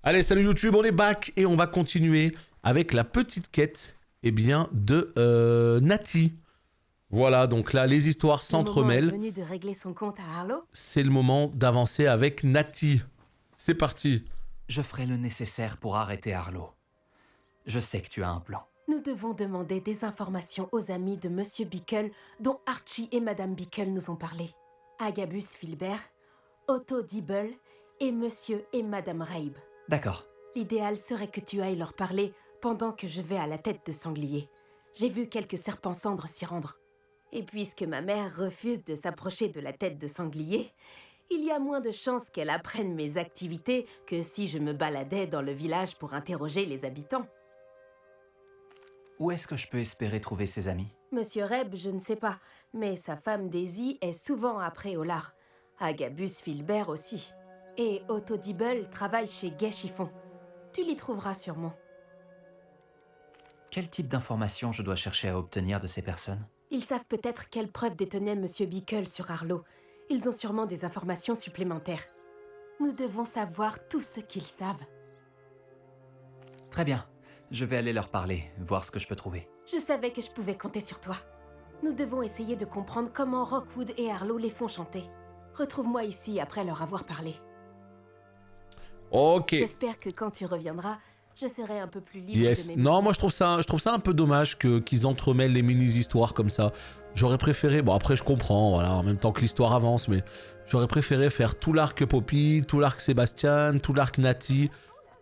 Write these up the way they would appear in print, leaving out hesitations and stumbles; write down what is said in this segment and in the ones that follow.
Allez, salut YouTube, on est back et on va continuer avec la petite quête de Nati. Voilà, donc là, les histoires s'entremêlent. Le moment est venu de régler son compte à Harlow. C'est le moment d'avancer avec Nati. C'est parti. Je ferai le nécessaire pour arrêter Harlow. Je sais que tu as un plan. Nous devons demander des informations aux amis de Monsieur Bickle, dont Archie et Madame Bickle nous ont parlé. Agabus Filbert, Otto Dibble et Monsieur et Madame Rabe. D'accord. L'idéal serait que tu ailles leur parler pendant que je vais à la tête de sanglier. J'ai vu quelques serpents cendres s'y rendre. Et puisque ma mère refuse de s'approcher de la tête de sanglier, il y a moins de chances qu'elle apprenne mes activités que si je me baladais dans le village pour interroger les habitants. Où est-ce que je peux espérer trouver ses amis? Monsieur Reb, je ne sais pas, mais sa femme Daisy est souvent après Olar. Agabus Filbert aussi. Et Otto Dibble travaille chez Gai Chiffon. Tu l'y trouveras sûrement. Quel type d'informations je dois chercher à obtenir de ces personnes? Ils savent peut-être quelles preuves détenait Monsieur Bickle sur Harlow. Ils ont sûrement des informations supplémentaires. Nous devons savoir tout ce qu'ils savent. Très bien. Je vais aller leur parler, voir ce que je peux trouver. Je savais que je pouvais compter sur toi. Nous devons essayer de comprendre comment Rockwood et Harlow les font chanter. Retrouve-moi ici après leur avoir parlé. Ok. J'espère que quand tu reviendras, je serai un peu plus libre Yes. de mes Non, mouvements. moi je trouve ça un peu dommage qu'ils entremêlent les mini-histoires comme ça. J'aurais préféré, bon après je comprends, voilà, en même temps que l'histoire avance, mais j'aurais préféré faire tout l'arc Poppy, tout l'arc Sébastien, tout l'arc Nati,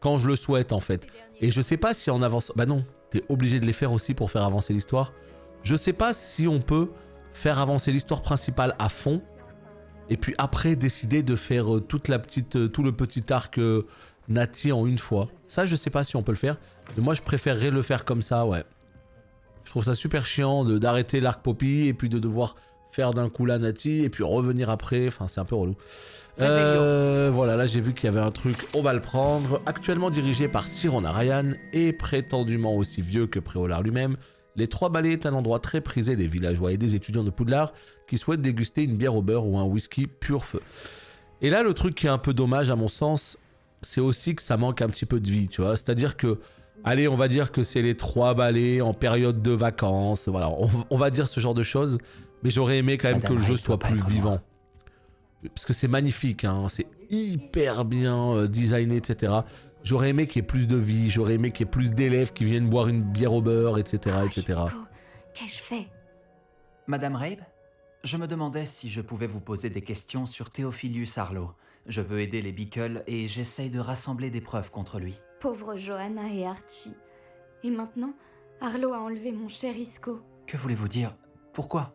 quand je le souhaite en fait. Et je sais pas si en avance... Bah non, t'es obligé de les faire aussi pour faire avancer l'histoire. Je sais pas si on peut faire avancer l'histoire principale à fond, et puis après décider de faire tout le petit arc Nati en une fois. Ça, je sais pas si on peut le faire. Mais moi, je préférerais le faire comme ça, ouais. Je trouve ça super chiant d'arrêter l'arc Poppy et puis de devoir faire d'un coup la Nati et puis revenir après. Enfin, c'est un peu relou. Voilà, là, j'ai vu qu'il y avait un truc. On va le prendre. Actuellement dirigé par Sir Ryan et prétendument aussi vieux que Préolard lui-même, les Trois Balais est un endroit très prisé des villageois et des étudiants de Poudlard qui souhaitent déguster une bière au beurre ou un whisky pur feu. Et là, le truc qui est un peu dommage à mon sens, c'est aussi que ça manque un petit peu de vie, tu vois. C'est-à-dire que, allez, on va dire que c'est les Trois Balais en période de vacances, voilà, on va dire ce genre de choses, mais j'aurais aimé quand même Madame que le jeu Ray soit doit pas plus être vivant. moi. Parce que c'est magnifique, hein, c'est hyper bien designé, etc. J'aurais aimé qu'il y ait plus de vie, j'aurais aimé qu'il y ait plus d'élèves qui viennent boire une bière au beurre, etc. etc. Isco, qu'ai-je fait? Madame Rabe, je me demandais si je pouvais vous poser des questions sur Theophilus Harlow. Je veux aider les Bickle et j'essaye de rassembler des preuves contre lui. Pauvre Johanna et Archie. Et maintenant, Harlow a enlevé mon cher Isco. Que voulez-vous dire? Pourquoi?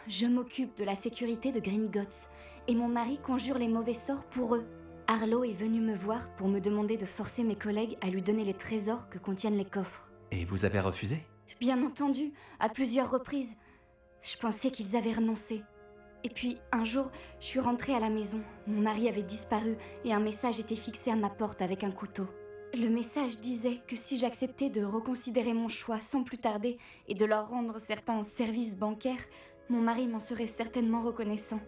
Je m'occupe de la sécurité de Gringotts, et mon mari conjure les mauvais sorts pour eux. Harlow est venu me voir pour me demander de forcer mes collègues à lui donner les trésors que contiennent les coffres. Et vous avez refusé? Bien entendu, à plusieurs reprises. Je pensais qu'ils avaient renoncé. Et puis, un jour, je suis rentrée à la maison. Mon mari avait disparu et un message était fixé à ma porte avec un couteau. Le message disait que si j'acceptais de reconsidérer mon choix sans plus tarder et de leur rendre certains services bancaires, mon mari m'en serait certainement reconnaissant.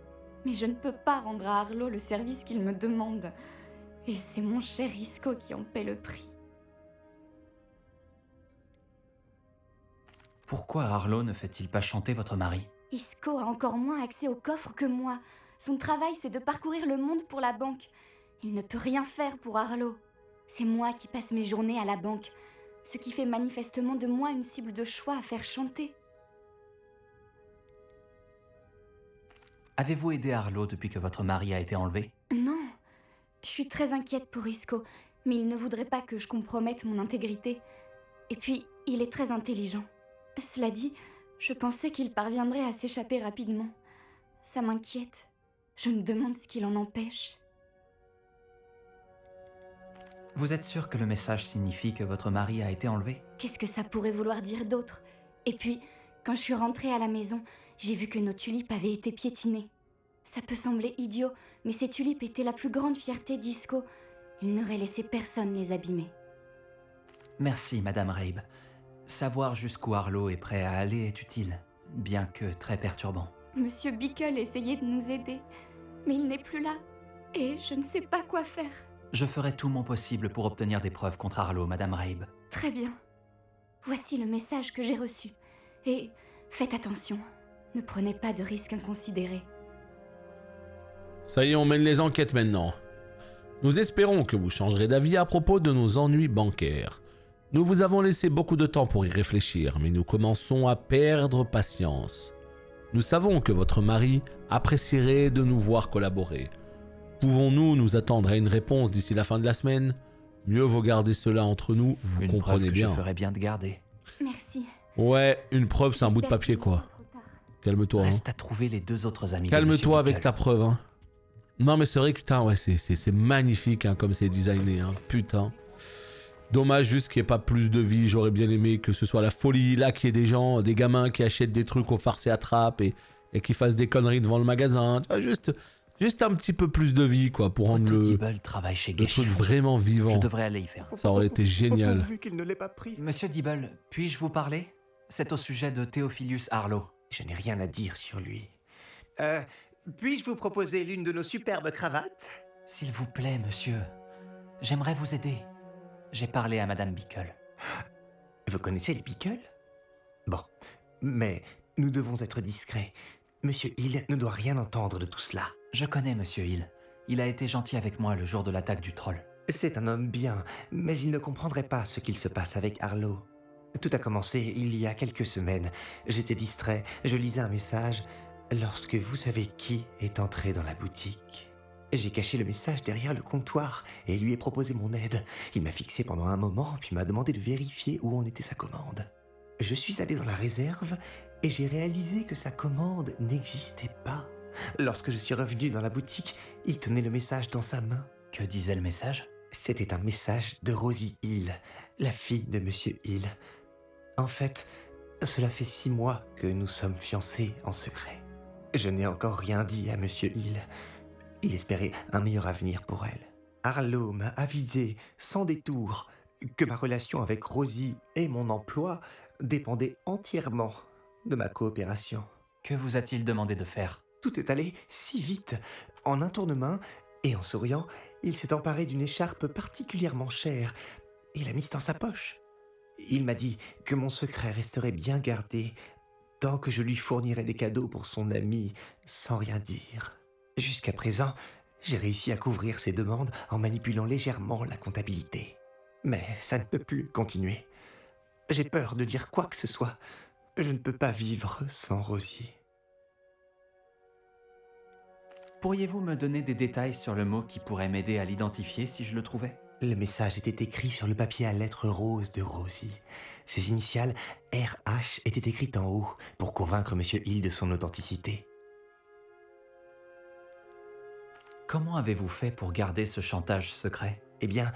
Mais je ne peux pas rendre à Harlow le service qu'il me demande. Et c'est mon cher Isco qui en paie le prix. Pourquoi Harlow ne fait-il pas chanter votre mari? Isco a encore moins accès au coffre que moi. Son travail, c'est de parcourir le monde pour la banque. Il ne peut rien faire pour Harlow. C'est moi qui passe mes journées à la banque, ce qui fait manifestement de moi une cible de choix à faire chanter. Avez-vous aidé Harlow depuis que votre mari a été enlevé? Non, je suis très inquiète pour Isco, mais il ne voudrait pas que je compromette mon intégrité. Et puis, il est très intelligent. Cela dit, je pensais qu'il parviendrait à s'échapper rapidement. Ça m'inquiète. Je me demande ce qui l'en empêche. Vous êtes sûr que le message signifie que votre mari a été enlevé? Qu'est-ce que ça pourrait vouloir dire d'autre? Et puis, quand je suis rentrée à la maison, j'ai vu que nos tulipes avaient été piétinées. Ça peut sembler idiot, mais ces tulipes étaient la plus grande fierté d'Isco. Il n'aurait laissé personne les abîmer. Merci, Madame Rabe. Savoir jusqu'où Harlow est prêt à aller est utile, bien que très perturbant. Monsieur Bickle essayait de nous aider, mais il n'est plus là. Et je ne sais pas quoi faire. Je ferai tout mon possible pour obtenir des preuves contre Arlo, Madame Rabe. Très bien. Voici le message que j'ai reçu. Et faites attention, ne prenez pas de risques inconsidérés. Ça y est, on mène les enquêtes maintenant. Nous espérons que vous changerez d'avis à propos de nos ennuis bancaires. Nous vous avons laissé beaucoup de temps pour y réfléchir, mais nous commençons à perdre patience. Nous savons que votre mari apprécierait de nous voir collaborer. Pouvons-nous nous attendre à une réponse d'ici la fin de la semaine? Mieux vaut garder cela entre nous, vous Une comprenez preuve que bien. je ferai bien de garder. Merci. Ouais, une preuve, c'est un bout de J'espère papier, qu'il quoi. n'est pas trop tard. Calme-toi. Hein. Reste à trouver les 2 autres amis de Monsieur Calme-toi avec Bickel. ta preuve. Hein. Non, mais c'est vrai que, putain, ouais, c'est magnifique hein, comme c'est designé. Hein. Putain. Dommage juste qu'il n'y ait pas plus de vie. J'aurais bien aimé que ce soit la folie, là, qu'il y ait des gens, des gamins qui achètent des trucs au farce et attrape et qui fassent des conneries devant le magasin. Tu vois, juste un petit peu plus de vie, quoi, pour rendre Otto le Dibble travaille chez truc Geshifou. vraiment Je vivant. devrais aller y faire. Ça aurait été génial. Vu qu'il ne l'ait pas pris. Monsieur Dibble, puis-je vous parler? C'est au sujet de Theophilus Arlo. Je n'ai rien à dire sur lui. Puis-je vous proposer l'une de nos superbes cravates? S'il vous plaît, monsieur, j'aimerais vous aider. J'ai parlé à Madame Bickel. Vous connaissez les Bickel? Bon, mais nous devons être discrets. Monsieur Hill ne doit rien entendre de tout cela. Je connais Monsieur Hill. Il a été gentil avec moi le jour de l'attaque du troll. C'est un homme bien, mais il ne comprendrait pas ce qu'il se passe avec Arlo. Tout a commencé il y a quelques semaines. J'étais distrait, je lisais un message, lorsque vous savez qui est entré dans la boutique. J'ai caché le message derrière le comptoir et lui ai proposé mon aide. Il m'a fixé pendant un moment, puis m'a demandé de vérifier où en était sa commande. Je suis allé dans la réserve et j'ai réalisé que sa commande n'existait pas. Lorsque je suis revenu dans la boutique, il tenait le message dans sa main. Que disait le message? C'était un message de Rosie Hill, la fille de Monsieur Hill. En fait, cela fait 6 mois que nous sommes fiancés en secret. Je n'ai encore rien dit à Monsieur Hill. Il espérait un meilleur avenir pour elle. Arlo m'a avisé, sans détour, que ma relation avec Rosie et mon emploi dépendaient entièrement de ma coopération. Que vous a-t-il demandé de faire? Tout est allé si vite. En un tournement, et en souriant, il s'est emparé d'une écharpe particulièrement chère et l'a mise dans sa poche. Il m'a dit que mon secret resterait bien gardé tant que je lui fournirais des cadeaux pour son ami sans rien dire. Jusqu'à présent, j'ai réussi à couvrir ses demandes en manipulant légèrement la comptabilité. Mais ça ne peut plus continuer. J'ai peur de dire quoi que ce soit. Je ne peux pas vivre sans Rosie. Pourriez-vous me donner des détails sur le mot qui pourrait m'aider à l'identifier si je le trouvais? Le message était écrit sur le papier à lettres roses de Rosie. Ses initiales RH étaient écrites en haut pour convaincre Monsieur Hill de son authenticité. Comment avez-vous fait pour garder ce chantage secret? Eh bien,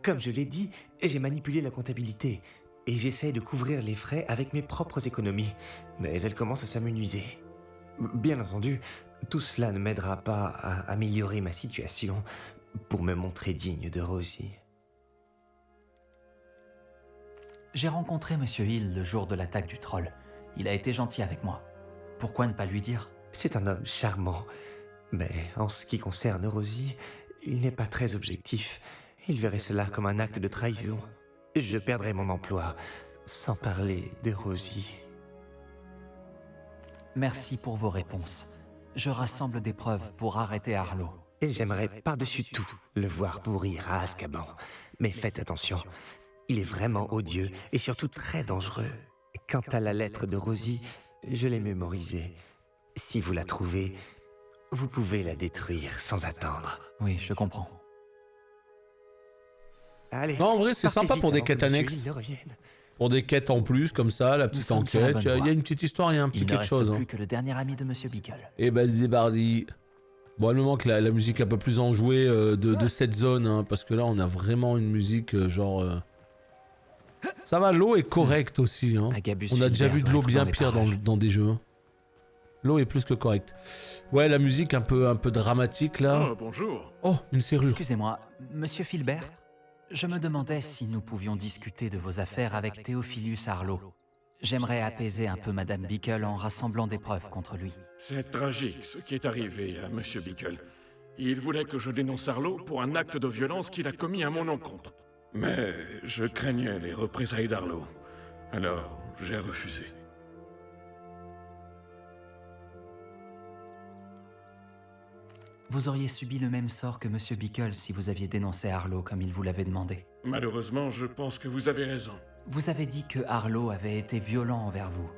comme je l'ai dit, j'ai manipulé la comptabilité et j'essaie de couvrir les frais avec mes propres économies, mais elles commencent à s'amenuiser. Bien entendu, tout cela ne m'aidera pas à améliorer ma situation pour me montrer digne de Rosie. J'ai rencontré Monsieur Hill le jour de l'attaque du troll. Il a été gentil avec moi. Pourquoi ne pas lui dire? C'est un homme charmant, mais en ce qui concerne Rosie, il n'est pas très objectif. Il verrait cela comme un acte de trahison. Je perdrais mon emploi, sans parler de Rosie. Merci pour vos réponses. Je rassemble des preuves pour arrêter Arlo. Et j'aimerais par-dessus tout le voir pourrir à Azkaban. Mais faites attention, il est vraiment odieux et surtout très dangereux. Quant à la lettre de Rosie, je l'ai mémorisée. Si vous la trouvez, vous pouvez la détruire sans attendre. Oui, je comprends. Allez, Non, en vrai, c'est partez sympa vite pour des avant que quêtes Monsieur annexes. Hill ne revienne. Pour des quêtes en plus, comme ça, la petite sommes sur la enquête. bonne Il y voie. a une petite histoire, il y a un petit Il ne quelque reste chose. plus Hein. que le dernier ami de Monsieur Bickel. Et bah, Zébardi. Bon, elle me manque la musique un peu plus enjouée de cette zone, hein, parce que là, on a vraiment une musique genre. Ça va, l'eau est correcte aussi. Hein. Agabus On a déjà Filbert vu de doit l'eau être bien les pire parages. dans des jeux. Hein. L'eau est plus que correcte. Ouais, la musique un peu dramatique là. Oh, bonjour. Oh, une serrure. Excusez-moi, Monsieur Filbert? Je me demandais si nous pouvions discuter de vos affaires avec Theophilus Arlo. J'aimerais apaiser un peu Madame Bickel en rassemblant des preuves contre lui. C'est tragique ce qui est arrivé à Monsieur Bickel. Il voulait que je dénonce Arlo pour un acte de violence qu'il a commis à mon encontre. Mais je craignais les représailles d'Arlo. Alors, j'ai refusé. Vous auriez subi le même sort que Monsieur Bickle si vous aviez dénoncé Arlo comme il vous l'avait demandé. Malheureusement, je pense que vous avez raison. Vous avez dit que Arlo avait été violent envers vous.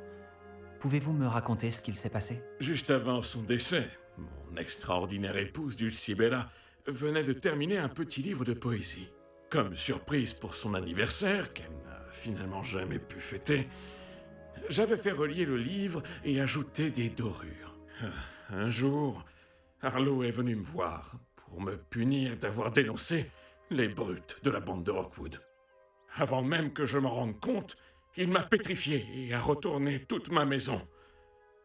Pouvez-vous me raconter ce qu'il s'est passé? Juste avant son décès, mon extraordinaire épouse Dulcibella venait de terminer un petit livre de poésie. Comme surprise pour son anniversaire, qu'elle n'a finalement jamais pu fêter, j'avais fait relier le livre et ajouter des dorures. Un jour, Arlo est venu me voir pour me punir d'avoir dénoncé les brutes de la bande de Rockwood. Avant même que je m'en rende compte, il m'a pétrifié et a retourné toute ma maison.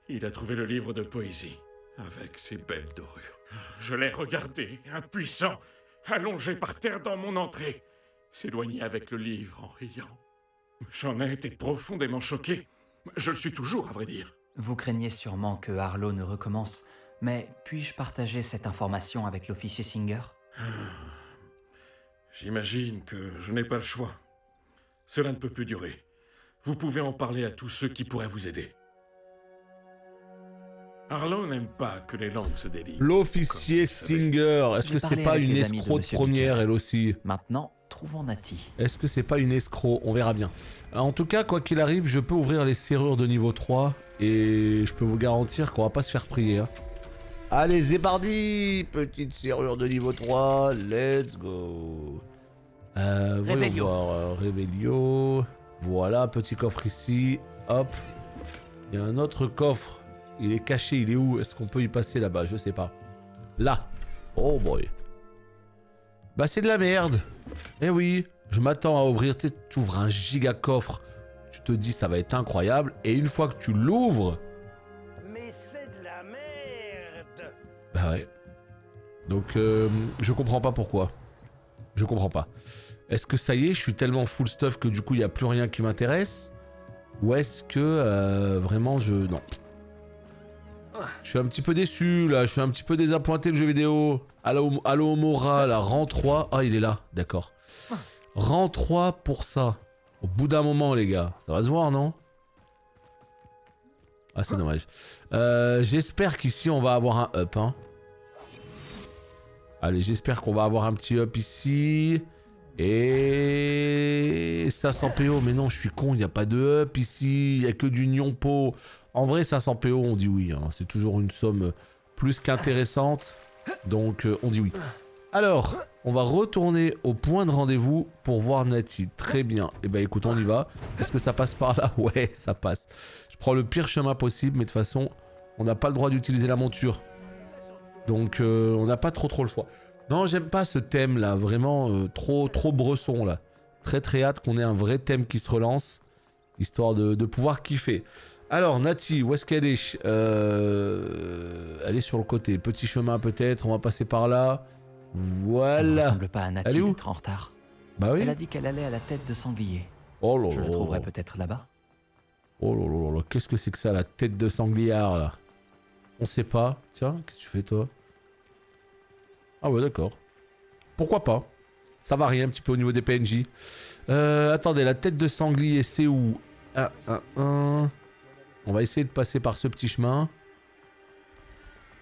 Il a trouvé le livre de poésie, avec ses belles dorures. Je l'ai regardé, impuissant, allongé par terre dans mon entrée, s'éloigner avec le livre en riant. J'en ai été profondément choqué. Je le suis toujours, à vrai dire. Vous craignez sûrement que Arlo ne recommence, mais puis-je partager cette information avec l'officier Singer? J'imagine que je n'ai pas le choix. Cela ne peut plus durer. Vous pouvez en parler à tous ceux qui pourraient vous aider. Arlo n'aime pas que les langues se délient. L'officier Singer, est-ce J'ai que c'est parlé pas avec une les amis de escroc de Monsieur première, Bickle. elle aussi? Maintenant, trouvons Natty. Est-ce que c'est pas une escroc? On verra bien. En tout cas, quoi qu'il arrive, je peux ouvrir les serrures de niveau 3 et je peux vous garantir qu'on va pas se faire prier. Hein. Allez, c'est parti! Petite serrure de niveau 3, let's go! Voyons Revelio. voir, Revelio. Voilà, petit coffre ici. Hop. Il y a un autre coffre. Il est caché, il est où? Est-ce qu'on peut y passer là-bas? Je sais pas. Là. Oh boy. Bah c'est de la merde. Eh oui, je m'attends à ouvrir, tu sais, tu ouvres un giga coffre. Tu te dis ça va être incroyable. Et une fois que tu l'ouvres... Mais c'est de la merde. Bah ouais. Donc je comprends pas pourquoi. Je comprends pas. Est-ce que ça y est, je suis tellement full stuff que du coup il n'y a plus rien qui m'intéresse? Ou est-ce que vraiment je... Non. Je suis un petit peu déçu là, je suis un petit peu désappointé le jeu vidéo. Allo Mora, là, rang 3. Ah, il est là, d'accord. Rang 3 pour ça. Au bout d'un moment, les gars. Ça va se voir, non? Ah, c'est dommage. J'espère qu'ici, on va avoir un up. Hein. Allez, j'espère qu'on va avoir un petit up ici. Et 500 PO. Mais non, je suis con, il n'y a pas de up ici. Il n'y a que du Nyonpo. En vrai, 500 PO, on dit oui. Hein. C'est toujours une somme plus qu'intéressante. Donc, on dit oui. Alors, on va retourner au point de rendez-vous pour voir Natty. Très bien. Eh ben, écoute, on y va. Est-ce que ça passe par là? Ouais, ça passe. Je prends le pire chemin possible, mais de toute façon, on n'a pas le droit d'utiliser la monture. Donc, on n'a pas trop le choix. Non, j'aime pas ce thème là. Vraiment, trop bresson là. Très hâte qu'on ait un vrai thème qui se relance. Histoire de pouvoir kiffer. Alors, Natty, où est-ce qu'elle est? Elle est sur le côté. Petit chemin peut-être, on va passer par là. Voilà. Ça ne ressemble pas à Elle est Natty où? d'être en retard. Bah oui. Elle a dit qu'elle allait à la tête de sanglier. Oh là Je la là. trouverai peut-être là-bas. Oh là là là. Qu'est-ce que c'est que ça, la tête de sangliard là? On sait pas. Tiens, qu'est-ce que tu fais toi? Ah ouais, d'accord. Pourquoi pas? Ça varie un petit peu au niveau des PNJ. Attendez, la tête de sanglier, c'est où? On va essayer de passer par ce petit chemin.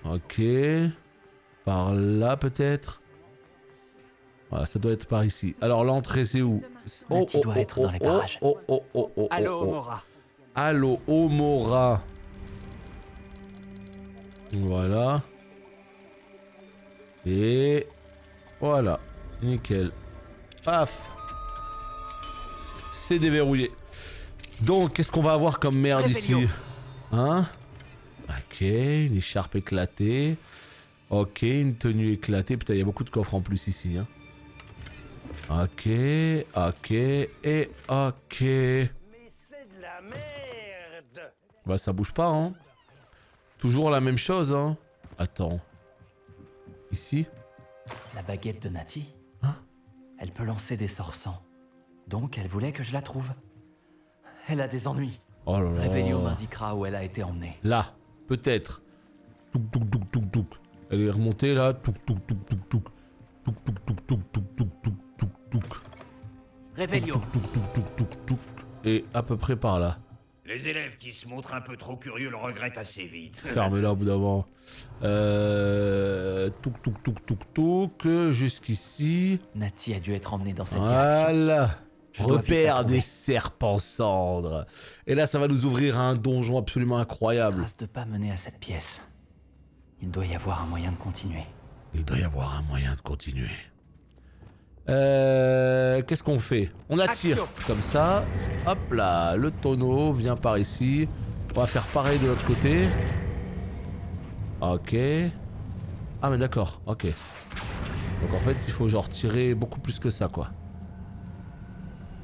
Ok. Par là peut-être. Voilà, ça doit être par ici. Alors l'entrée c'est où? Natty doit être dans les parages. Allô, Mora. Allo Omora. Voilà. Et voilà. Nickel. Paf. C'est déverrouillé. Donc, qu'est-ce qu'on va avoir comme merde ici? Hein? Ok, une écharpe éclatée. Ok, une tenue éclatée. Putain, il y a beaucoup de coffres en plus ici. Hein. Ok, ok, et ok. Mais c'est de la merde. Bah, ça bouge pas, hein. Toujours la même chose, hein. Attends. Ici? La baguette de Natty? Hein? Elle peut lancer des sorts sans. Donc, elle voulait que je la trouve. Elle a des ennuis. Oh là là. Revelio m'indiquera où elle a été emmenée. Là, peut-être. Douk, douk, douk, douk, douk. Elle est remontée là. Touk touk touk touk touk. Touk touk touk touk touk touk touk touk touk. Réveillon. Touk touk touk touk touk touk. Et à peu près par là. Les élèves qui se montrent un peu trop curieux le regrettent assez vite. Fermez-la au bout d'un moment. Touk touk touk touk touk. Jusqu'ici. Nati a dû être emmenée dans cette direction. Voilà. Je dois vite la Repère trouver. des serpents cendres. Et là, ça va nous ouvrir un donjon absolument incroyable. Trace de pas mener à cette pièce. Il doit y avoir un moyen de continuer. Il doit y avoir un moyen de continuer. Qu'est-ce qu'on fait? On attire Action. comme ça. Hop là, le tonneau vient par ici. On va faire pareil de l'autre côté. Ok. Ah mais d'accord, ok. Donc en fait, il faut genre tirer beaucoup plus que ça, quoi.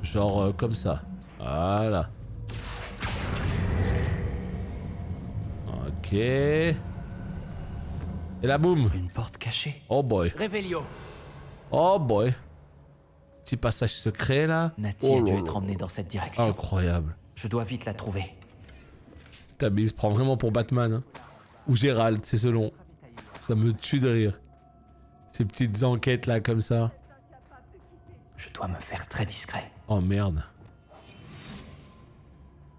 Genre comme ça. Voilà. Ok. Et là, boum. Une porte cachée. Oh boy. Réveillon. Oh boy. Petit passage secret là. Nati Oh a dû là être là. emmenée dans cette direction. Incroyable. Je dois vite la trouver. Putain, mais il se prend vraiment pour Batman. Hein. Ou Gérald, c'est selon. Ça me tue de rire. Ces petites enquêtes là comme ça. Je dois me faire très discret. Oh merde.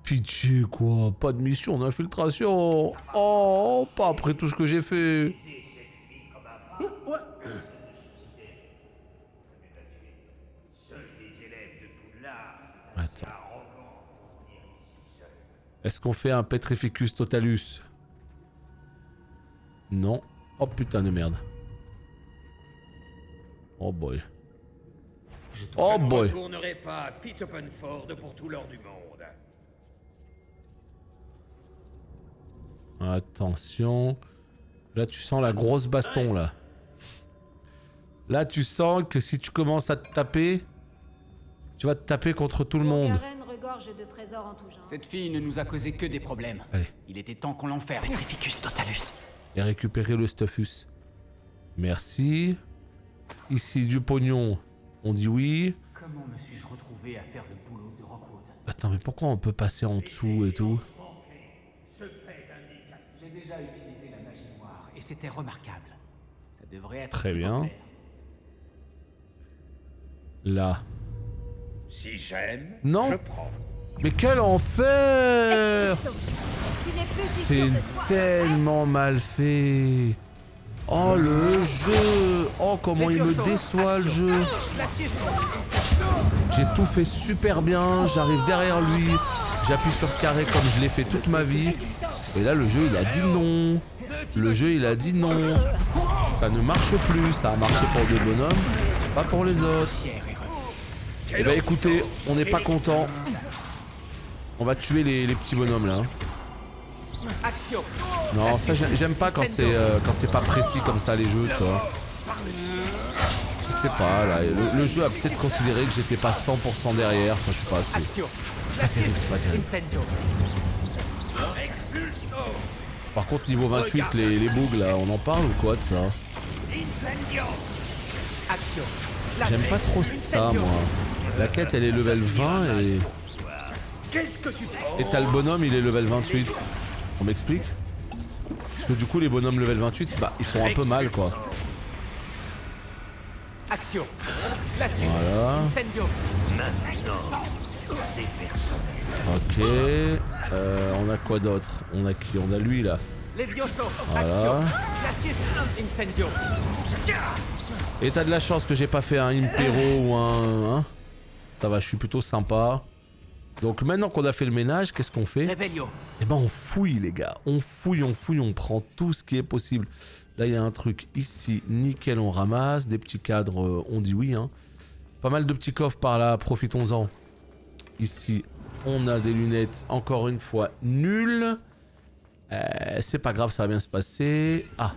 Pitié quoi. Pas de mission d'infiltration. Oh, pas après tout ce que j'ai fait. Attends. Est-ce qu'on fait un Petrificus Totalus? Non. Oh putain de merde. Oh boy. Oh Je ne boy. retournerai pas à Pit Openford pour tout l'or du monde. Attention. Là tu sens la grosse baston là. Là tu sens que si tu commences à te taper, tu vas te taper contre tout le monde. Garen regorge de trésors en tout genre. Cette fille ne nous a causé que des problèmes. Allez. Il était temps qu'on l'enferme. Petrificus Totalus. Et récupérer le stuffus. Merci. Ici du pognon. On dit oui. Comment me suis-je retrouvé à faire le boulot de Rockwood? Attends, mais pourquoi on peut passer en dessous et tout? J'ai déjà utilisé la magie noire et c'était remarquable. Ça devrait être Très plus bien. populaire. Là. Si j'aime, Non. je prends. Mais quel enfer! Tu n'es plus si C'est sûr de toi. tellement mal fait. Oh le jeu! Oh comment il me déçoit le jeu! J'ai tout fait super bien, j'arrive derrière lui, j'appuie sur carré comme je l'ai fait toute ma vie. Et là le jeu il a dit non. Le jeu il a dit non. Ça ne marche plus, ça a marché pour deux bonhommes, pas pour les autres. Eh bah écoutez, on n'est pas content. On va tuer les petits bonhommes là. Action. Non, ça j'aime pas quand c'est pas précis comme ça les jeux, tu vois. Je sais pas, là, le jeu a peut-être considéré que j'étais pas 100% derrière, enfin je sais pas, c'est pas terrible, c'est pas terrible. Incendio. Par contre niveau 28, les bugs là, on en parle ou quoi de ça? Incendio. Action. J'aime pas trop ça moi. La quête elle est level 20 et Qu'est-ce que tu prends? t'as le bonhomme il est level 28. On m'explique? Parce que du coup les bonhommes level 28, bah ils font un peu mal quoi. Action. Glacius. Voilà. Incendio. Maintenant, c'est personnel. Ok. On a quoi d'autre? On a qui? On a lui là. Levioso. Voilà. Action. Glacius. Incendio. Et t'as de la chance que j'ai pas fait un Impero ou un... Hein, ça va, je suis plutôt sympa. Donc maintenant qu'on a fait le ménage, qu'est-ce qu'on fait? Réveillon. Eh ben on fouille les gars. On fouille, on prend tout ce qui est possible. Là il y a un truc ici, nickel, on ramasse. Des petits cadres, on dit oui. Hein. Pas mal de petits coffres par là, profitons-en. Ici, on a des lunettes, encore une fois, nulles. C'est pas grave, ça va bien se passer. Ah.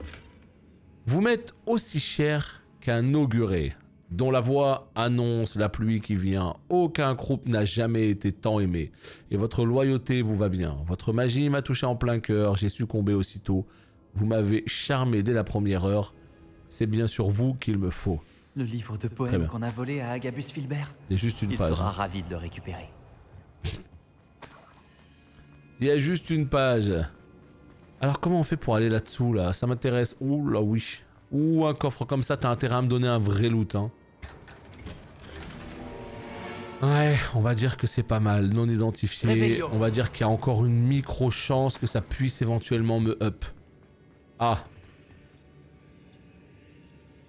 Vous m'êtes aussi cher qu'un auguré, dont la voix annonce la pluie qui vient. Aucun groupe n'a jamais été tant aimé. Et votre loyauté vous va bien. Votre magie m'a touché en plein cœur, j'ai succombé aussitôt. Vous m'avez charmé dès la première heure. C'est bien sûr vous qu'il me faut. Le livre de Très poèmes bien. qu'on a volé à Agabus Filbert. Il y a juste une Il page. sera ravi de le récupérer. Il y a juste une page. Alors comment on fait pour aller là-dessous là? Ça m'intéresse. Ouh là oui. Ouh, un coffre comme ça, t'as intérêt à me donner un vrai loot hein. Ouais, on va dire que c'est pas mal, non identifié. Réveillon. On va dire qu'il y a encore une micro chance que ça puisse éventuellement me up. Ah.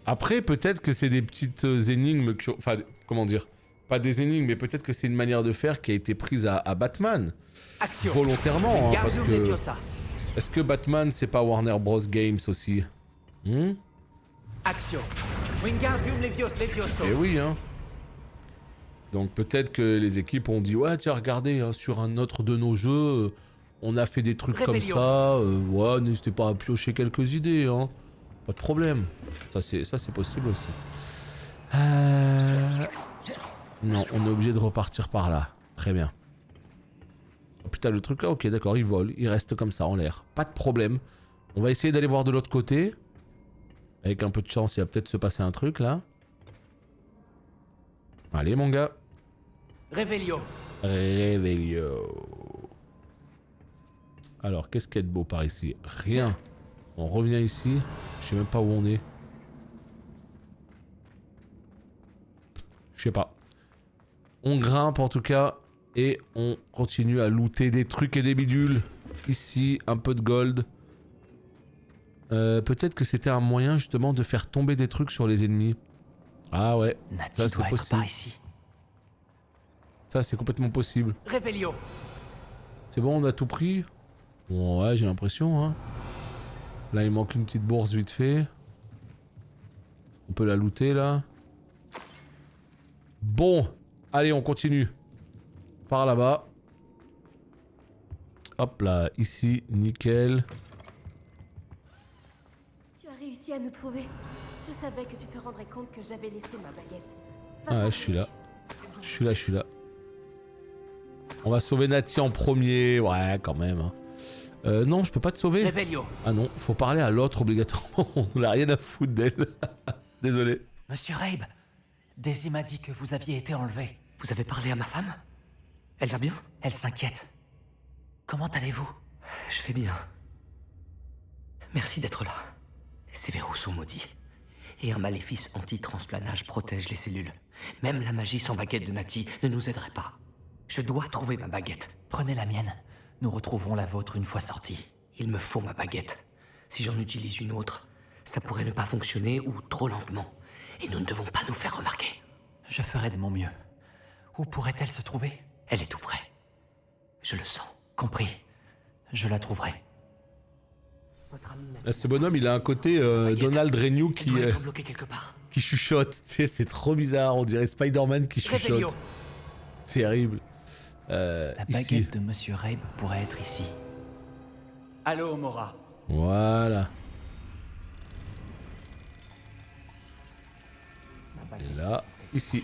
Après, peut-être que c'est des petites énigmes qui ont... Enfin, comment dire? Pas des énigmes, mais peut-être que c'est une manière de faire qui a été prise à Batman. Action. Volontairement, hein, parce Wingardium que... Leviosa. Est-ce que Batman, c'est pas Warner Bros. Games aussi? Action. Wingardium Levioso. Eh oui, hein. Donc peut-être que les équipes ont dit ouais tiens regardez hein, sur un autre de nos jeux on a fait des trucs Rébellion. comme ça ouais n'hésitez pas à piocher quelques idées hein. Pas de problème. Ça c'est possible aussi. Non on est obligé de repartir par là. Très bien. Oh, putain le truc là ok d'accord il vole, il reste comme ça en l'air. Pas de problème. On va essayer d'aller voir de l'autre côté. Avec un peu de chance il va peut-être se passer un truc là. Allez mon gars. Réveillon. Réveillon. Alors, qu'est-ce qu'il y a de beau par ici? Rien. On revient ici. Je sais même pas où on est. Je sais pas. On grimpe en tout cas. Et on continue à looter des trucs et des bidules. Ici, un peu de gold. Peut-être que c'était un moyen justement de faire tomber des trucs sur les ennemis. Ah ouais. Nati doit être par ici. Ça, c'est complètement possible. Réveillon. C'est bon, on a tout pris? Bon, ouais, j'ai l'impression, hein. Là, il manque une petite bourse vite fait. On peut la looter, là. Bon. Allez, on continue. Par là-bas. Hop là, ici, nickel. Tu as réussi à nous trouver. Je savais que tu te rendrais compte que j'avais laissé ma baguette. Ah ouais, je suis là. Je suis là. On va sauver Nati en premier. Ouais, quand même. Hein. Non, je peux pas te sauver. Réveillon. Ah non, faut parler à l'autre obligatoirement. On n'a rien à foutre d'elle. Désolé. Monsieur Rabe, Daisy m'a dit que vous aviez été enlevé. Vous avez parlé à ma femme? Elle va bien? Elle s'inquiète. Comment allez-vous? Je vais bien. Merci d'être là. Ces verrous sont maudits. Et un maléfice anti-transplanage protège les cellules. Même la magie sans baguette de Nati ne nous aiderait pas. Je dois trouver ma baguette. Prenez la mienne. Nous retrouverons la vôtre une fois sortie. Il me faut ma baguette. Si j'en utilise une autre, ça pourrait ne pas fonctionner ou trop lentement. Et nous ne devons pas nous faire remarquer. Je ferai de mon mieux. Où pourrait-elle se trouver? Elle est tout près. Je le sens. Compris. Je la trouverai. Là, ce bonhomme, il a un côté Donald Renew qui chuchote. Tu sais, c'est trop bizarre. On dirait Spider-Man qui chuchote. Réveillon. Terrible. La baguette ici. de Monsieur Rabe pourrait être ici. Allô, Mora. Voilà. Et là, ici.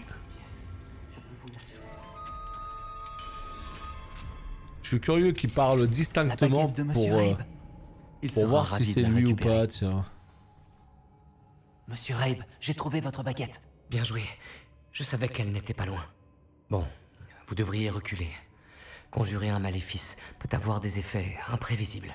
Je suis curieux qu'il parle distinctement de Monsieur Rabe. Il pour sera voir ravi si de c'est la lui ou récupérer. pas, tiens. Monsieur Rabe, j'ai trouvé votre baguette. Bien joué. Je savais qu'elle n'était pas loin. Bon, vous devriez reculer. Conjurer un maléfice peut avoir des effets imprévisibles.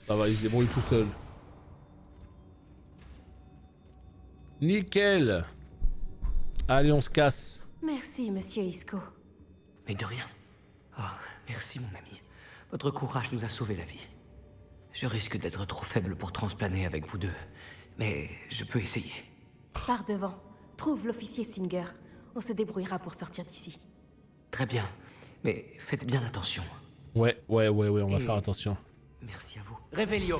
Ça va, il se débrouille tout seul. Nickel. Allez, on se casse. Merci, monsieur Isco. Mais de rien. Oh, merci mon ami. Votre courage nous a sauvé la vie. Je risque d'être trop faible pour transplaner avec vous deux, mais je peux essayer. Pars devant. Trouve l'officier Singer. On se débrouillera pour sortir d'ici. Très bien, mais faites bien attention. Ouais, on va faire attention. Merci à vous. Réveillon.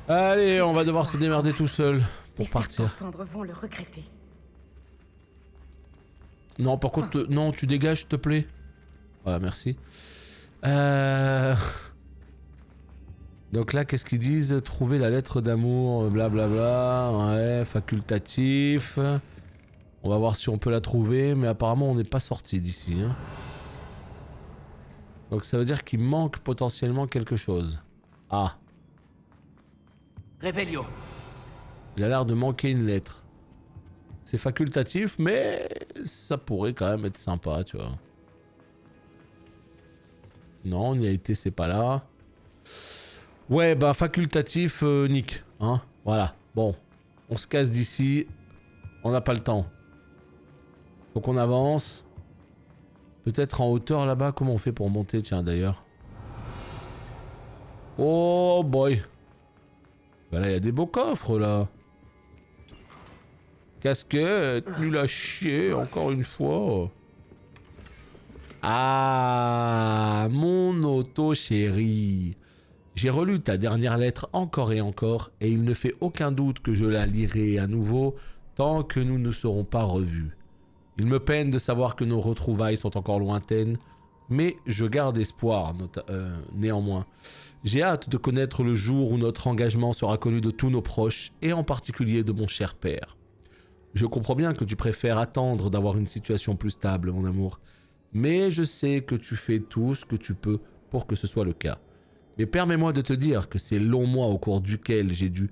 Allez, on va devoir se démerder tout seul pour Les partir. serpents cendres vont le regretter. Non, par contre, non, tu dégages, s'il te plaît. Voilà, merci. Donc là, qu'est-ce qu'ils disent? Trouver la lettre d'amour, blablabla. Ouais, facultatif. On va voir si on peut la trouver, mais apparemment, on n'est pas sorti d'ici. Hein. Donc ça veut dire qu'il manque potentiellement quelque chose. Ah. Revelio. Il a l'air de manquer une lettre. C'est facultatif, mais ça pourrait quand même être sympa, tu vois. Non, on y a été, c'est pas là. Ouais, bah facultatif, Nick. Hein, voilà. Bon, on se casse d'ici. On n'a pas le temps. Faut qu'on avance. Peut-être en hauteur là-bas. Comment on fait pour monter, tiens, d'ailleurs. Oh boy. Bah là, il y a des beaux coffres, là. Casquette, nul à chier, encore une fois. Ah, mon auto chéri. J'ai relu ta dernière lettre encore et encore, et il ne fait aucun doute que je la lirai à nouveau tant que nous ne serons pas revus. Il me peine de savoir que nos retrouvailles sont encore lointaines, mais je garde espoir néanmoins. J'ai hâte de connaître le jour où notre engagement sera connu de tous nos proches, et en particulier de mon cher père. Je comprends bien que tu préfères attendre d'avoir une situation plus stable, mon amour. Mais je sais que tu fais tout ce que tu peux pour que ce soit le cas. Mais permets-moi de te dire que ces longs mois au cours duquel j'ai dû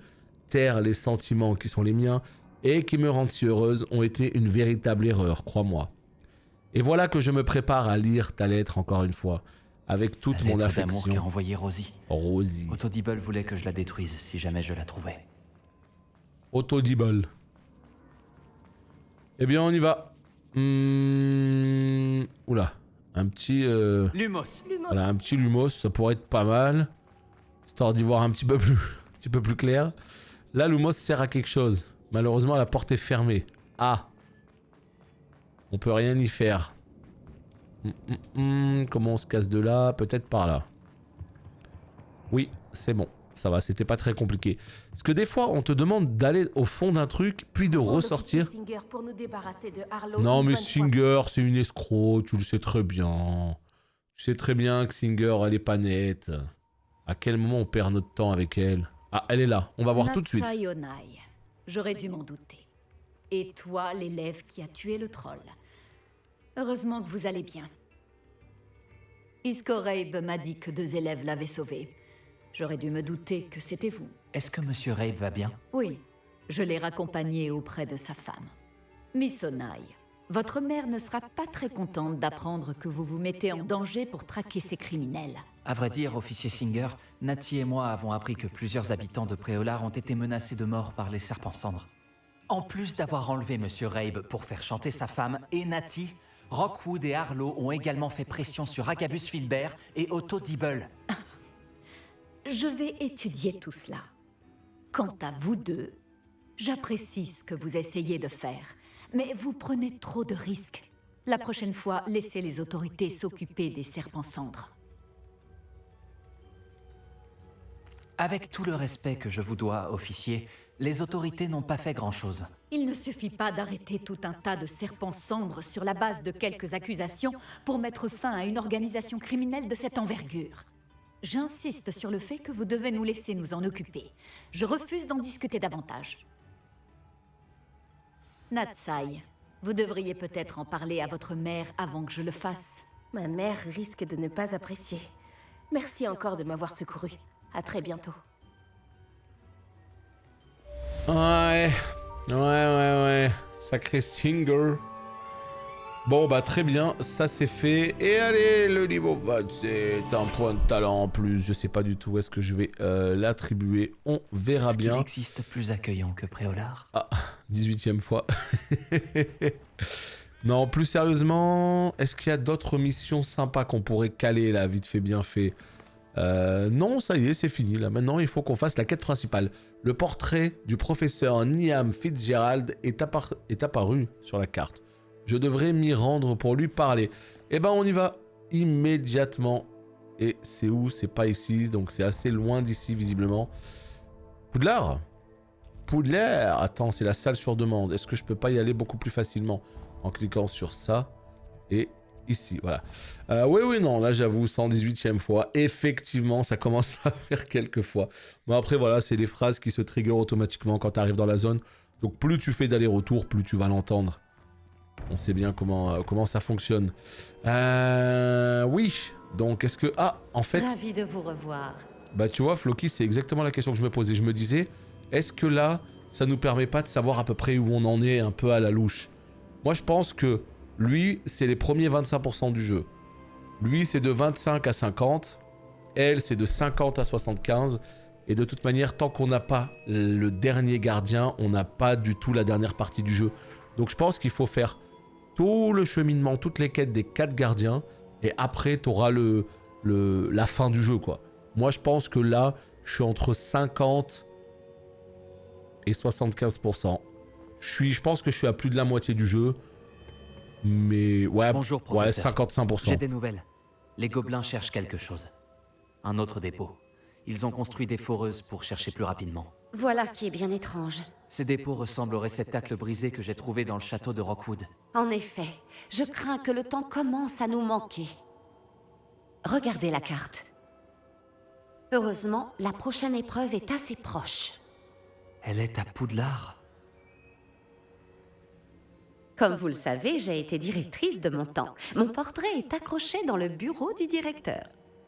taire les sentiments qui sont les miens et qui me rendent si heureuse ont été une véritable erreur, crois-moi. Et voilà que je me prépare à lire ta lettre encore une fois, avec toute mon affection. La lettre d'amour qu'a envoyée Rosie. Rosie. Autodibble voulait que je la détruise si jamais je la trouvais. Autodibble. Eh bien, on y va. Oula. Un petit... Lumos. Voilà, un petit Lumos, ça pourrait être pas mal. Histoire d'y voir un petit peu plus clair. Là, Lumos sert à quelque chose. Malheureusement, la porte est fermée. Ah. On peut rien y faire. Comment on se casse de là? Peut-être par là. Oui, c'est bon. Ça va, c'était pas très compliqué. Parce que des fois, on te demande d'aller au fond d'un truc, puis de ressortir. Pour nous débarrasser de Harlow, non, mais Singer, c'est une escroc, tu le sais très bien. Tu sais très bien que Singer, elle est pas nette. À quel moment on perd notre temps avec elle? Ah, elle est là, on va voir tout de suite. Natsai. J'aurais dû m'en douter. Et toi, l'élève qui a tué le troll. Heureusement que vous allez bien. Iskorabe m'a dit que 2 élèves l'avaient sauvé. J'aurais dû me douter que c'était vous. Est-ce que Monsieur Rabe va bien? Oui, je l'ai raccompagné auprès de sa femme. Miss Onai, votre mère ne sera pas très contente d'apprendre que vous vous mettez en danger pour traquer ces criminels. À vrai dire, officier Singer, Nati et moi avons appris que plusieurs habitants de Préolard ont été menacés de mort par les serpents cendres. En plus d'avoir enlevé Monsieur Rabe pour faire chanter sa femme et Nati, Rockwood et Harlow ont également fait pression sur Agabus Filbert et Autodibble. Je vais étudier tout cela. Quant à vous deux, j'apprécie ce que vous essayez de faire, mais vous prenez trop de risques. La prochaine fois, laissez les autorités s'occuper des serpents cendres. Avec tout le respect que je vous dois, officier, les autorités n'ont pas fait grand-chose. Il ne suffit pas d'arrêter tout un tas de serpents cendres sur la base de quelques accusations pour mettre fin à une organisation criminelle de cette envergure. J'insiste sur le fait que vous devez nous laisser nous en occuper. Je refuse d'en discuter davantage. Natsai, vous devriez peut-être en parler à votre mère avant que je le fasse. Ma mère risque de ne pas apprécier. Merci encore de m'avoir secouru. À très bientôt. Ouais. Sacré Singer. Bon, bah très bien, ça c'est fait. Et allez, le niveau 27, un point de talent en plus. Je sais pas du tout où est-ce que je vais l'attribuer. On verra bien. Est-ce qu'il existe plus accueillant que Préolard? Ah, 18e fois. Non, plus sérieusement, est-ce qu'il y a d'autres missions sympas qu'on pourrait caler là, vite fait, bien fait? Non, ça y est, c'est fini. Là, maintenant, il faut qu'on fasse la quête principale. Le portrait du professeur Niam Fitzgerald est apparu sur la carte. Je devrais m'y rendre pour lui parler. Eh ben, on y va immédiatement. Et c'est où? C'est pas ici, donc c'est assez loin d'ici, visiblement. Poudlard? Poudlard! Attends, c'est la salle sur demande. Est-ce que je peux pas y aller beaucoup plus facilement en cliquant sur ça et ici, voilà. Oui, non, là j'avoue, 118e fois. Effectivement, ça commence à faire quelques fois. Bon, après, voilà, c'est les phrases qui se trigger automatiquement quand tu arrives dans la zone. Donc, plus tu fais d'aller-retour, plus tu vas l'entendre. On sait bien comment ça fonctionne. Oui, donc est-ce que... Ah, en fait... Ravi de vous revoir. Bah tu vois, Floki, c'est exactement la question que je me posais. Je me disais, est-ce que là, ça nous permet pas de savoir à peu près où on en est un peu à la louche? Moi, je pense que lui, c'est les premiers 25% du jeu. Lui, c'est de 25 à 50. Elle, c'est de 50 à 75. Et de toute manière, tant qu'on n'a pas le dernier gardien, on n'a pas du tout la dernière partie du jeu. Donc je pense qu'il faut faire tout le cheminement, toutes les quêtes des 4 gardiens. Et après, tu auras la fin du jeu, quoi. Moi, je pense que là, je suis entre 50 et 75%. Je pense que je suis à plus de la moitié du jeu. Mais ouais, Bonjour, ouais, professeur. 55%. J'ai des nouvelles. Les gobelins cherchent quelque chose. Un autre dépôt. Ils ont construit des foreuses pour chercher plus rapidement. Voilà qui est bien étrange. Ces dépôts ressemblent au réceptacle brisé que j'ai trouvé dans le château de Rockwood. En effet, je crains que le temps commence à nous manquer. Regardez la carte. Heureusement, la prochaine épreuve est assez proche. Elle est à Poudlard. Comme vous le savez, j'ai été directrice de mon temps. Mon portrait est accroché dans le bureau du directeur.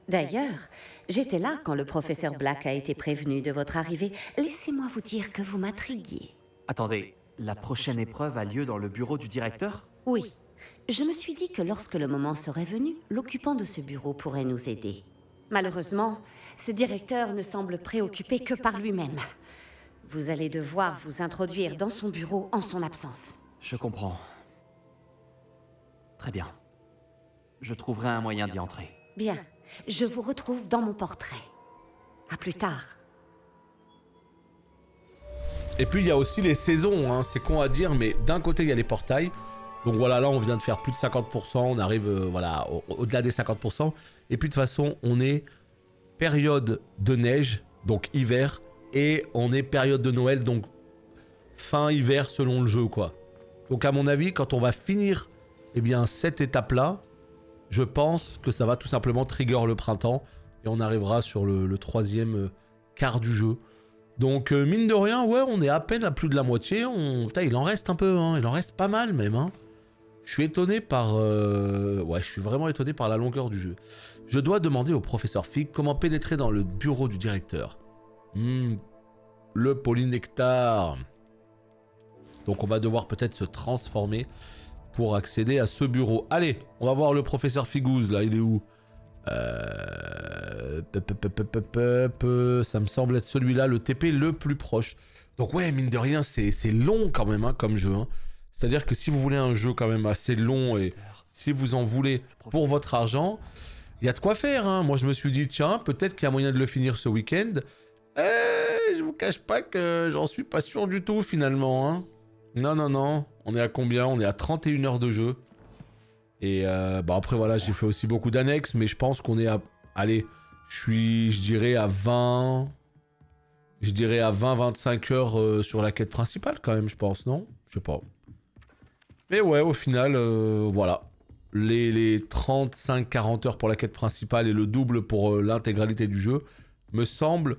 D'ailleurs, j'étais là quand le professeur Black a été prévenu de votre arrivée. Laissez-moi vous dire que vous m'intriguiez. Attendez, la prochaine épreuve a lieu dans le bureau du directeur? Oui. Je me suis dit que lorsque le moment serait venu, l'occupant de ce bureau pourrait nous aider. Malheureusement, ce directeur ne semble préoccupé que par lui-même. Vous allez devoir vous introduire dans son bureau en son absence. Je comprends. Très bien. Je trouverai un moyen d'y entrer. Bien. Je vous retrouve dans mon portrait. À plus tard. Et puis il y a aussi les saisons, hein. C'est con à dire, mais d'un côté il y a les portails. Donc voilà, là on vient de faire plus de 50%, on arrive voilà, au-delà des 50%. Et puis de toute façon, on est période de neige, donc hiver, et on est période de Noël, donc fin hiver selon le jeu, quoi. Donc à mon avis, quand on va finir eh bien, cette étape-là, je pense que ça va tout simplement trigger le printemps, et on arrivera sur le troisième quart du jeu. Donc mine de rien, ouais, on est à peine à plus de la moitié. Putain, il en reste un peu, hein. Il en reste pas mal même, hein. Je suis étonné par... Ouais, je suis vraiment étonné par la longueur du jeu. Je dois demander au professeur Fig comment pénétrer dans le bureau du directeur. Le polynectar. Donc on va devoir peut-être se transformer pour accéder à ce bureau. Allez, on va voir le professeur Figouze, là, il est où? Ça me semble être celui-là, le TP le plus proche. Donc ouais, mine de rien, c'est long quand même, hein, comme jeu, hein. C'est-à-dire que si vous voulez un jeu quand même assez long et si vous en voulez pour votre argent, il y a de quoi faire, hein. Moi je me suis dit, tiens, peut-être qu'il y a moyen de le finir ce week-end. Je vous cache pas que j'en suis pas sûr du tout finalement, hein. Non, non, non. On est à combien? On est à 31 heures de jeu. Et bah après voilà, j'ai fait aussi beaucoup d'annexes, mais je pense qu'on est à... Allez, je dirais à 20... Je dirais à 20-25 heures sur la quête principale quand même, je pense, non? Je sais pas. Mais ouais, au final, voilà. Les 35-40 heures pour la quête principale et le double pour l'intégralité du jeu me semble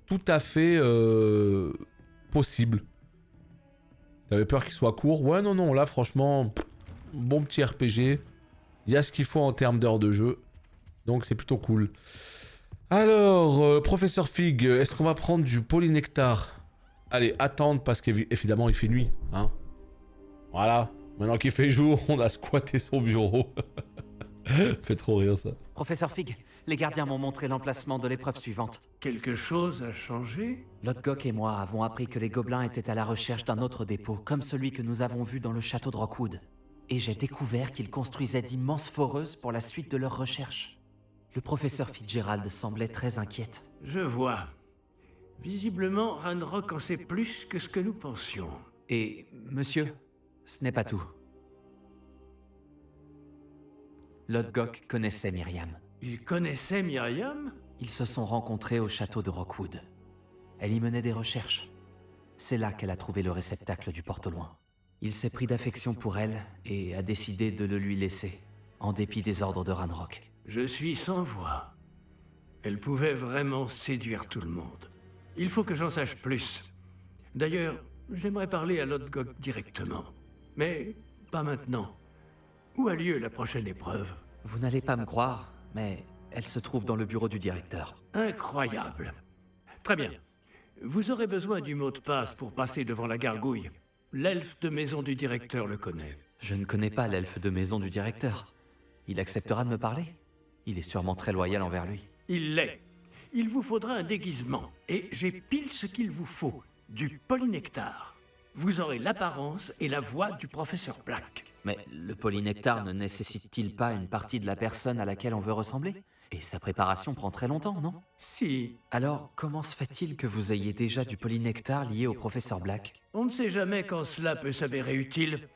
tout à fait possible. T'avais peur qu'il soit court? Ouais, non, non, là, franchement, bon petit RPG. Il y a ce qu'il faut en termes d'heures de jeu. Donc, c'est plutôt cool. Alors, professeur Fig, est-ce qu'on va prendre du polynectar? Allez, attendre, parce qu'évidemment, il fait nuit. Hein, voilà. Maintenant qu'il fait jour, on a squatté son bureau. Fait trop rire, ça. Professeur Fig, les gardiens m'ont montré l'emplacement de l'épreuve suivante. Quelque chose a changé? Lodgok et moi avons appris que les gobelins étaient à la recherche d'un autre dépôt, comme celui que nous avons vu dans le château de Rockwood. Et j'ai découvert qu'ils construisaient d'immenses foreuses pour la suite de leurs recherches. Le professeur Fitzgerald semblait très inquiète. Je vois. Visiblement, Ranrock en sait plus que ce que nous pensions. Et, monsieur, ce n'est pas tout. Lodgok connaissait Myriam. Il connaissait Myriam? Ils se sont rencontrés au château de Rockwood. Elle y menait des recherches. C'est là qu'elle a trouvé le réceptacle du porte-loin. Il s'est pris d'affection pour elle et a décidé de le lui laisser, en dépit des ordres de Ranrock. Je suis sans voix. Elle pouvait vraiment séduire tout le monde. Il faut que j'en sache plus. D'ailleurs, j'aimerais parler à Lodgok directement. Mais pas maintenant. Où a lieu la prochaine épreuve? Vous n'allez pas me croire, mais Elle se trouve dans le bureau du directeur. Incroyable. Très bien. Vous aurez besoin du mot de passe pour passer devant la gargouille. L'elfe de maison du directeur le connaît. Je ne connais pas l'elfe de maison du directeur. Il acceptera de me parler? Il est sûrement très loyal envers lui. Il l'est. Il vous faudra un déguisement. Et j'ai pile ce qu'il vous faut. Du polynectar. Vous aurez l'apparence et la voix du professeur Black. Mais le polynectar ne nécessite-t-il pas une partie de la personne à laquelle on veut ressembler? Et sa préparation prend très longtemps, non? Si. Alors, comment se fait-il que vous ayez déjà du polynectar lié au professeur Black? On ne sait jamais quand cela peut s'avérer utile.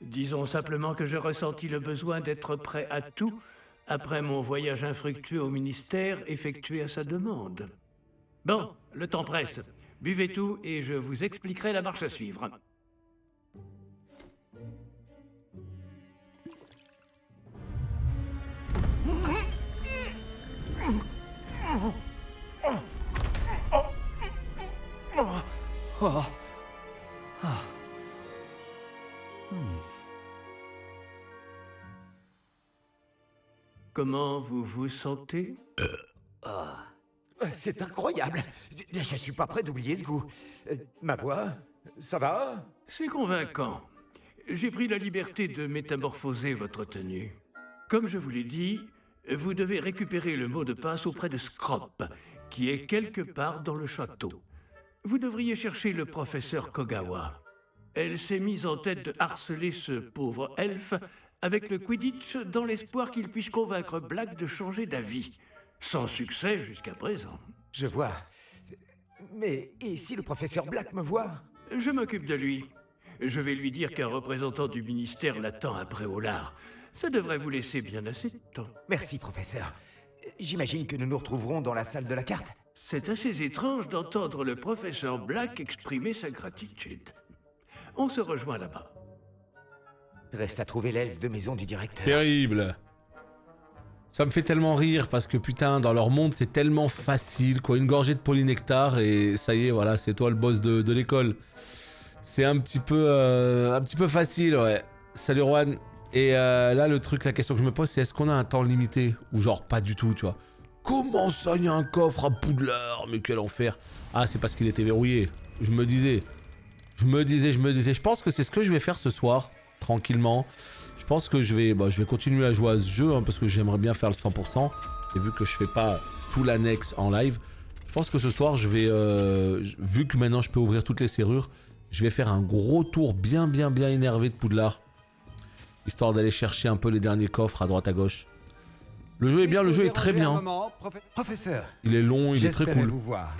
Disons simplement que j'ai ressenti le besoin d'être prêt à tout après mon voyage infructueux au ministère effectué à sa demande. Bon, le temps presse. Buvez tout et je vous expliquerai la marche à suivre. Comment vous vous sentez? C'est incroyable. Je suis pas prêt d'oublier ce goût. Ma voix, ça va? C'est convaincant. J'ai pris la liberté de métamorphoser votre tenue. Comme je vous l'ai dit, vous devez récupérer le mot de passe auprès de Scrop, qui est quelque part dans le château. Vous devriez chercher le professeur Kogawa. Elle s'est mise en tête de harceler ce pauvre elfe avec le Quidditch dans l'espoir qu'il puisse convaincre Black de changer d'avis. Sans succès jusqu'à présent. Je vois. Mais et si le professeur Black me voit? Je m'occupe de lui. Je vais lui dire qu'un représentant du ministère l'attend à Préolard. Ça devrait vous laisser bien assez de temps. Merci, professeur. J'imagine que nous nous retrouverons dans la salle de la carte. C'est assez étrange d'entendre le professeur Black exprimer sa gratitude. On se rejoint là-bas. Reste à trouver l'elfe de maison du directeur. Terrible. Ça me fait tellement rire parce que putain, dans leur monde, c'est tellement facile, quoi. Une gorgée de polynectar et ça y est, voilà, c'est toi le boss de l'école. C'est un petit peu facile, ouais. Salut Juan. Et là, le truc, la question que je me pose, c'est est-ce qu'on a un temps limité? Ou genre pas du tout, tu vois. Comment ça, il y a un coffre à Poudlard? Mais quel enfer. Ah, c'est parce qu'il était verrouillé. Je me disais. Je pense que c'est ce que je vais faire ce soir, tranquillement. Je pense que je vais continuer à jouer à ce jeu, hein, parce que j'aimerais bien faire le 100%. Et vu que je fais pas tout l'annexe en live, je pense que ce soir, je vais... vu que maintenant je peux ouvrir toutes les serrures, je vais faire un gros tour bien énervé de Poudlard. Histoire d'aller chercher un peu les derniers coffres à droite à gauche. Le jeu est bien, le jeu est très bien. Professeur. Il est long, il est très cool. Vous voir.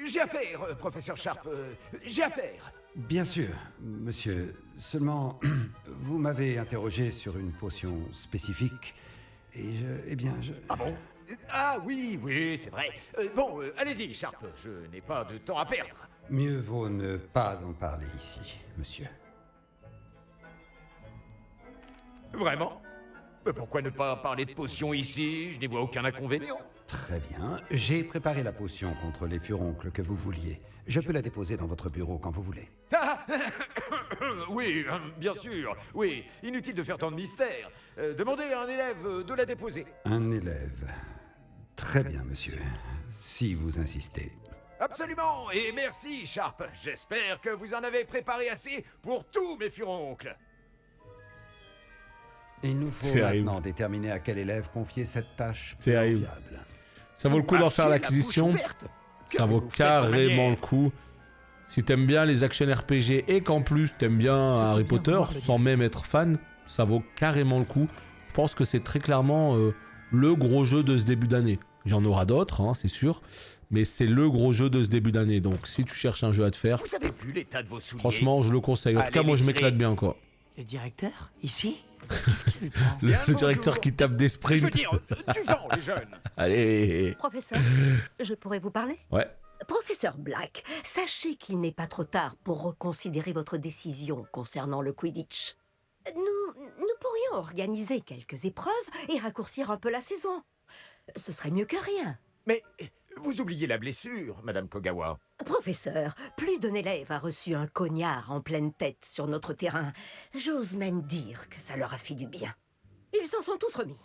J'ai affaire, professeur Sharp. J'ai affaire. Bien sûr, monsieur. Seulement, vous m'avez interrogé sur une potion spécifique. Et Ah bon? Ah oui, c'est vrai. Allez-y, Sharp. Je n'ai pas de temps à perdre. Mieux vaut ne pas en parler ici, monsieur. Vraiment? Mais pourquoi ne pas parler de potions ici? Je n'y vois aucun inconvénient. Très bien. J'ai préparé la potion contre les furoncles que vous vouliez. Je peux la déposer dans votre bureau quand vous voulez. Ah oui, bien sûr. Oui, inutile de faire tant de mystère. Demandez à un élève de la déposer. Un élève. Très bien, monsieur. Si vous insistez. Absolument. Et merci, Sharp. J'espère que vous en avez préparé assez pour tous mes furoncles. Il nous faut maintenant déterminer à quel élève confier cette tâche viable. Ça vaut le coup d'en faire l'acquisition. Ça vaut carrément le coup. Si t'aimes bien les action RPG et qu'en plus t'aimes bien Harry Potter, sans même être fan, ça vaut carrément le coup. Je pense que c'est très clairement le gros jeu de ce début d'année. Il y en aura d'autres, hein, c'est sûr. Mais c'est le gros jeu de ce début d'année. Donc si tu cherches un jeu à te faire, vous avez vu l'état de vos souliers? Franchement, je le conseille. En tout cas, moi je m'éclate bien, quoi. Le directeur? Ici? Le directeur qui tape des sprints. Je veux dire, du vent, les jeunes. Allez. Professeur, je pourrais vous parler? Ouais. Professeur Black, sachez qu'il n'est pas trop tard pour reconsidérer votre décision concernant le Quidditch. Nous pourrions organiser quelques épreuves et raccourcir un peu la saison. Ce serait mieux que rien. Mais vous oubliez la blessure, Madame Kogawa. Professeur, plus d'un élève a reçu un cognard en pleine tête sur notre terrain. J'ose même dire que ça leur a fait du bien. Ils s'en sont tous remis.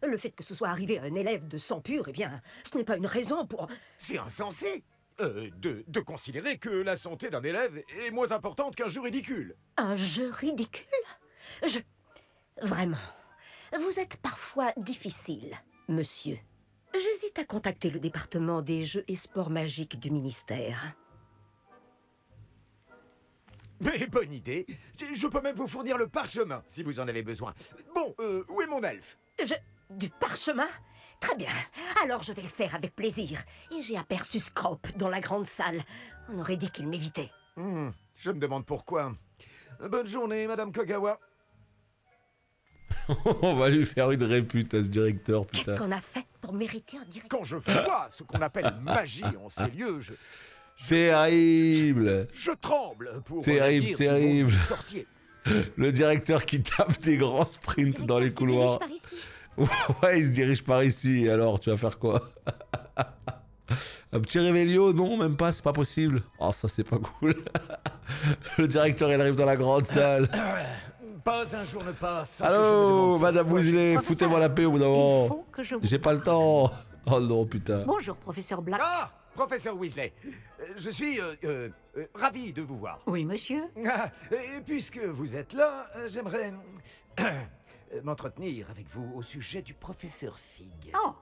Le fait que ce soit arrivé à un élève de sang pur, eh bien, ce n'est pas une raison pour... C'est insensé de considérer que la santé d'un élève est moins importante qu'un jeu ridicule. Un jeu ridicule? Vraiment, vous êtes parfois difficile, monsieur. J'hésite à contacter le département des jeux et sports magiques du ministère. Mais bonne idée. Je peux même vous fournir le parchemin, si vous en avez besoin. Bon, où est mon elfe? Du parchemin? Très bien, alors je vais le faire avec plaisir. Et j'ai aperçu Scrope dans la grande salle. On aurait dit qu'il m'évitait. Je me demande pourquoi. Bonne journée, Madame Kogawa. On va lui faire une répute à ce directeur, putain. Qu'est-ce qu'on a fait pour mériter un directeur? Quand je vois ce qu'on appelle magie en ces lieux, Terrible. Je tremble pour terrible, terrible. Sorcier. Le directeur qui tape des grands sprints dans les couloirs. Par ici. Ouais, il se dirige par ici. Alors, tu vas faire quoi? Un petit réveillon? Non, même pas, c'est pas possible. Oh, ça, c'est pas cool. Le directeur, il arrive dans la grande salle. Pas un jour ne passe. Allô, Madame Weasley, foutez-moi la paix au bout d'un moment. J'ai pas le temps. Oh non, putain. Bonjour, professeur Black. Ah, professeur Weasley. Je suis ravi de vous voir. Oui, monsieur. Et puisque vous êtes là, j'aimerais m'entretenir avec vous au sujet du professeur Fig. Oh,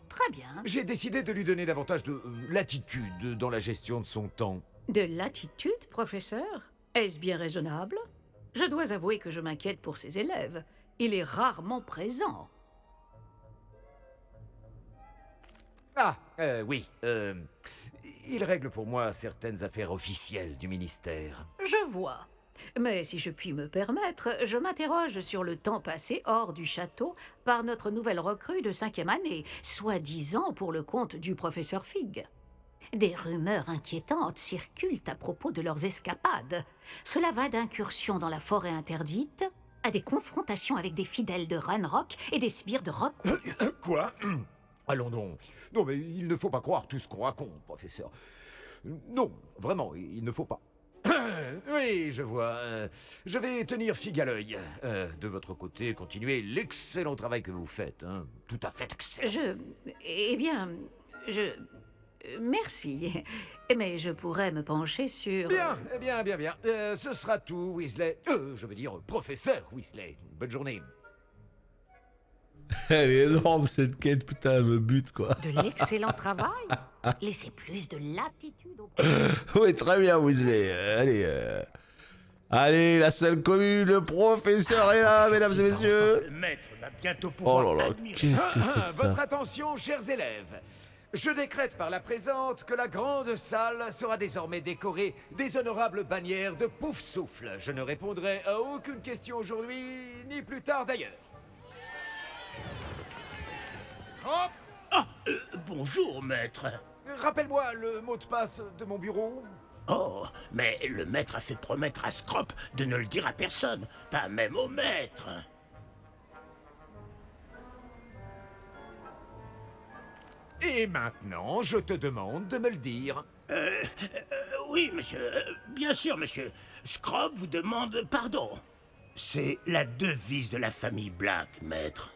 très bien. J'ai décidé de lui donner davantage de latitude dans la gestion de son temps. De latitude, professeur? Est-ce bien raisonnable? Je dois avouer que je m'inquiète pour ses élèves. Il est rarement présent. Oui. Il règle pour moi certaines affaires officielles du ministère. Je vois. Mais si je puis me permettre, je m'interroge sur le temps passé hors du château par notre nouvelle recrue de 5e année, soi-disant pour le compte du professeur Fig. Des rumeurs inquiétantes circulent à propos de leurs escapades. Cela va d'incursions dans la forêt interdite à des confrontations avec des fidèles de Ranrock et des sbires de Rock. Quoi? Allons donc. Non, mais il ne faut pas croire tout ce qu'on raconte, professeur. Non, vraiment, il ne faut pas. Oui, je vois. Je vais tenir Fig à l'œil. De votre côté, continuez l'excellent travail que vous faites. Hein. Tout à fait excellent. Merci. Mais je pourrais me pencher sur... Bien. Ce sera tout, Weasley. Je veux dire, professeur Weasley. Bonne journée. Elle est énorme, cette quête, putain, elle me bute, quoi. De l'excellent travail. Laissez plus de latitude au... Oui, très bien, Weasley. Allez, la salle commune, le professeur est là, mesdames et messieurs. Le maître va bientôt pouvoir... Oh là là, qu'est-ce que c'est que ça? Votre attention, chers élèves. Je décrète par la présente que la grande salle sera désormais décorée des honorables bannières de Pouf-Souffle. Je ne répondrai à aucune question aujourd'hui, ni plus tard d'ailleurs. Scrope! Bonjour, maître. Rappelle-moi le mot de passe de mon bureau. Oh, mais le maître a fait promettre à Scrope de ne le dire à personne, pas même au maître. Et maintenant, je te demande de me le dire. Oui, monsieur. Bien sûr, monsieur. Scrope vous demande pardon. C'est la devise de la famille Black, maître.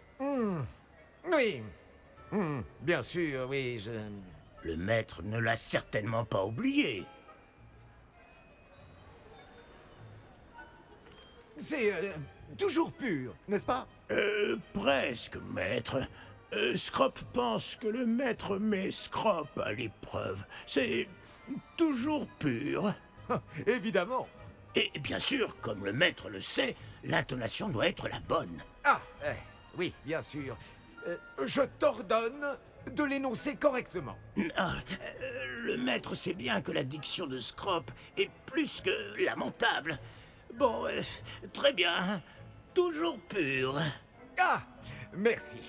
Oui. Bien sûr, oui, Le maître ne l'a certainement pas oublié. C'est toujours pur, n'est-ce pas? Presque, maître. Scrope pense que le maître met Scrope à l'épreuve. C'est toujours pur. Évidemment. Et bien sûr, comme le maître le sait, l'intonation doit être la bonne. Oui, bien sûr. Je t'ordonne de l'énoncer correctement. Le maître sait bien que la diction de Scrope est plus que lamentable. Bon, très bien. Toujours pur. Merci.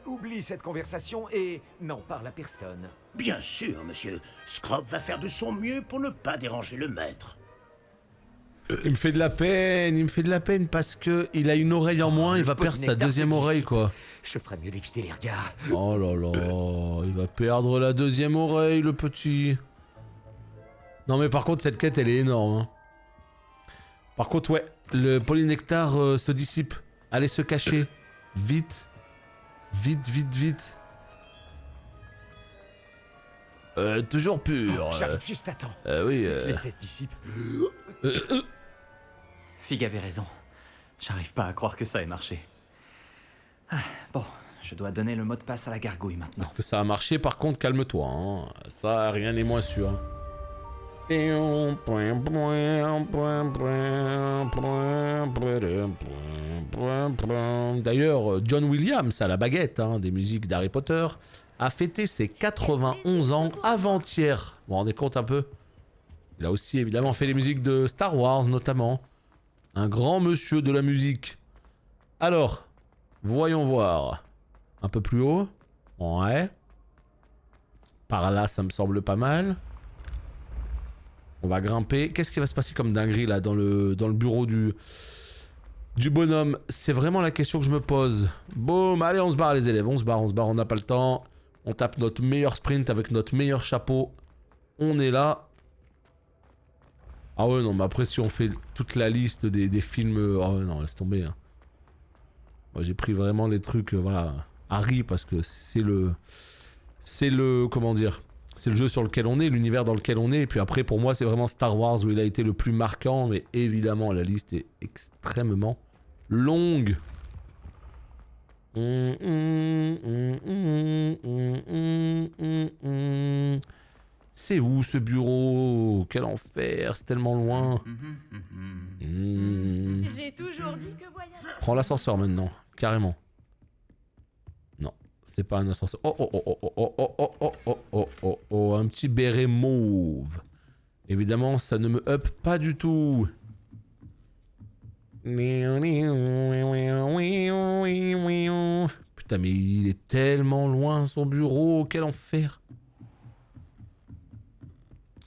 Oublie cette conversation et n'en parle à personne. Bien sûr, monsieur. Scrope va faire de son mieux pour ne pas déranger le maître. Il me fait de la peine parce que il a une oreille en moins, il va perdre sa deuxième oreille, quoi. Je ferais mieux d'éviter les regards. Oh là là, il va perdre la deuxième oreille, le petit. Non mais par contre, cette quête, elle est énorme. Hein. Par contre, ouais, le polynectar se dissipe. Allez se cacher. Vite. Vite, vite, vite. Toujours pur. J'arrive juste à temps. Oui. Les fesses dissipent. Fig avait raison. J'arrive pas à croire que ça ait marché. Ah, bon, je dois donner le mot de passe à la gargouille maintenant. Est-ce que ça a marché? Par contre, calme-toi. Hein. Ça, rien n'est moins sûr. D'ailleurs, John Williams, à la baguette hein, des musiques d'Harry Potter, a fêté ses 91 ans avant-hier. Vous vous rendez compte un peu? Il a aussi évidemment fait les musiques de Star Wars notamment. Un grand monsieur de la musique. Alors, voyons voir. Un peu plus haut. Ouais. Par là, ça me semble pas mal. On va grimper. Qu'est-ce qui va se passer comme dinguerie là dans le bureau du bonhomme? C'est vraiment la question que je me pose. Boum, allez, on se barre les élèves. On se barre, on n'a pas le temps. On tape notre meilleur sprint avec notre meilleur chapeau. On est là. Ah ouais, non, mais après, si on fait toute la liste des films... Oh non, laisse tomber. Hein. Moi, j'ai pris vraiment les trucs, voilà, Harry, parce que c'est le... Comment dire? C'est le jeu sur lequel on est, l'univers dans lequel on est. Et puis après, pour moi, c'est vraiment Star Wars où il a été le plus marquant. Mais évidemment, la liste est extrêmement longue. C'est où ce bureau? Quel enfer, c'est tellement loin. J'ai toujours dit que voyager... Prends l'ascenseur maintenant, carrément. Non, c'est pas un ascenseur. Oh, un petit béret mauve. Évidemment, ça ne me up pas du tout. Putain, mais il est tellement loin son bureau, quel enfer.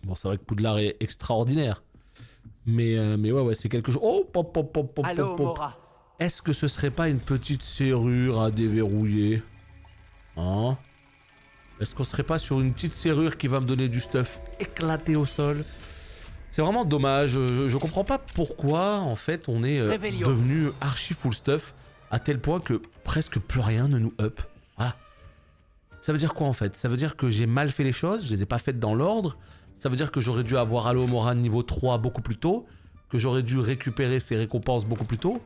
Bon, c'est vrai que Poudlard est extraordinaire. Mais ouais, c'est quelque chose... Oh, pop. Allô, Mora. Est-ce que ce serait pas une petite serrure à déverrouiller? Hein? Est-ce qu'on serait pas sur une petite serrure qui va me donner du stuff éclaté au sol? C'est vraiment dommage. Je comprends pas pourquoi, en fait, on est devenu archi full stuff à tel point que presque plus rien ne nous up. Voilà. Ça veut dire quoi, en fait? Ça veut dire que j'ai mal fait les choses, je les ai pas faites dans l'ordre. Ça veut dire que j'aurais dû avoir Allo Mora niveau 3 beaucoup plus tôt, que j'aurais dû récupérer ces récompenses beaucoup plus tôt.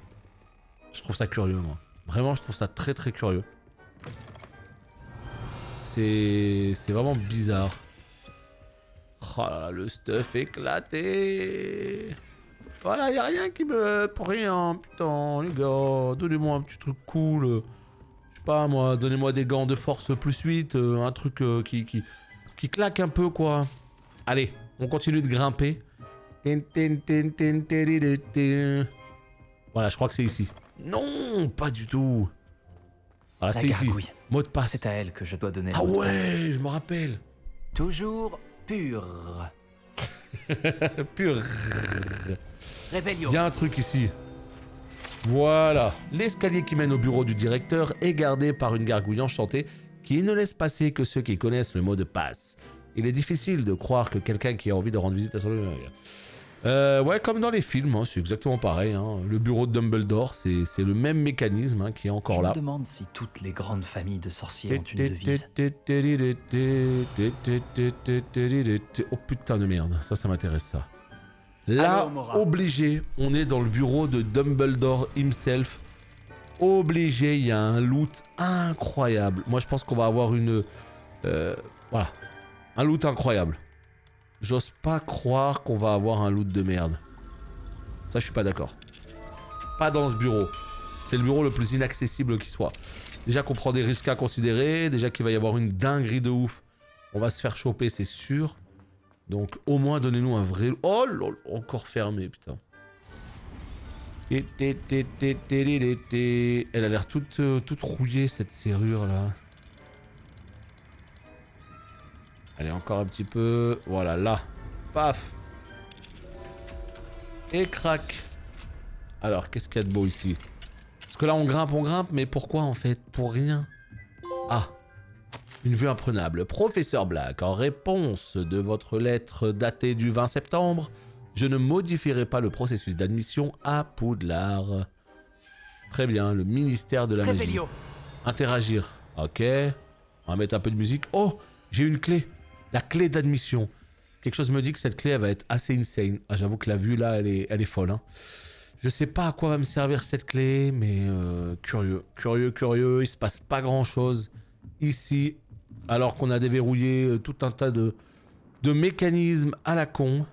Je trouve ça curieux, moi. Vraiment, je trouve ça très très curieux. C'est vraiment bizarre. Oh là là, le stuff éclaté. Voilà, y a rien qui me... Pour rien, putain, les gars. Donnez-moi un petit truc cool. Je sais pas, moi, donnez-moi des gants de force plus 8. Un truc qui claque un peu, quoi. Allez, on continue de grimper. Voilà, je crois que c'est ici. Non, pas du tout. Voilà, c'est ici. Mot de passe. C'est à elle que je dois donner le mot de passe. passe. Ah ouais, je me rappelle. Toujours pur. Pur. Réveillon. Il y a un truc ici. Voilà. L'escalier qui mène au bureau du directeur est gardé par une gargouille enchantée qui ne laisse passer que ceux qui connaissent le mot de passe. Il est difficile de croire que quelqu'un qui a envie de rendre visite à son... ouais, comme dans les films, hein, c'est exactement pareil. Hein. Le bureau de Dumbledore, c'est le même mécanisme hein, qui est encore là. Je me demande si toutes les grandes familles de sorciers ont une devise. Oh putain de merde, ça m'intéresse ça. Là, obligé, on est dans le bureau de Dumbledore himself. Obligé, il y a un loot incroyable. Moi, je pense qu'on va avoir une... voilà. Un loot incroyable. J'ose pas croire qu'on va avoir un loot de merde. Ça, je suis pas d'accord. Pas dans ce bureau. C'est le bureau le plus inaccessible qui soit. Déjà qu'on prend des risques à considérer. Déjà qu'il va y avoir une dinguerie de ouf. On va se faire choper, c'est sûr. Donc, au moins, donnez-nous un vrai... Oh, lol, encore fermé, putain. Elle a l'air toute rouillée, cette serrure-là. Allez, encore un petit peu. Voilà, là. Paf. Et crac. Alors, qu'est-ce qu'il y a de beau ici? Parce que là, on grimpe, mais pourquoi en fait? Pour rien. Ah. Une vue imprenable. Professeur Black, en réponse de votre lettre datée du 20 septembre, je ne modifierai pas le processus d'admission à Poudlard. Très bien, le ministère de la Magie. Interagir. Ok. On va mettre un peu de musique. Oh, j'ai une clé. La clé d'admission. Quelque chose me dit que cette clé, elle va être assez insane. Ah, j'avoue que la vue, là, elle est folle. Hein. Je sais pas à quoi va me servir cette clé, mais curieux. Curieux. Il se passe pas grand-chose ici. Alors qu'on a déverrouillé tout un tas de mécanismes à la con.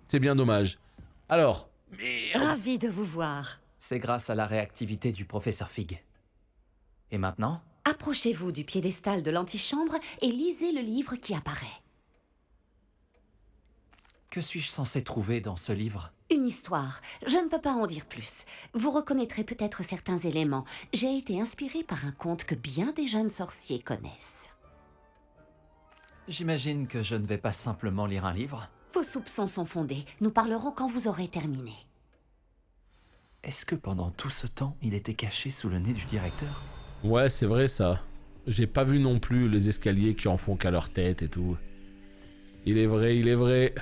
C'est bien dommage. Alors... Ravi de vous voir. C'est grâce à la réactivité du professeur Fig. Et maintenant? Approchez-vous du piédestal de l'antichambre et lisez le livre qui apparaît. Que suis-je censé trouver dans ce livre? Une histoire. Je ne peux pas en dire plus. Vous reconnaîtrez peut-être certains éléments. J'ai été inspirée par un conte que bien des jeunes sorciers connaissent. J'imagine que je ne vais pas simplement lire un livre. Vos soupçons sont fondés. Nous parlerons quand vous aurez terminé. Est-ce que pendant tout ce temps, il était caché sous le nez du directeur? Ouais, c'est vrai ça. J'ai pas vu non plus les escaliers qui en font qu'à leur tête et tout. Il est vrai.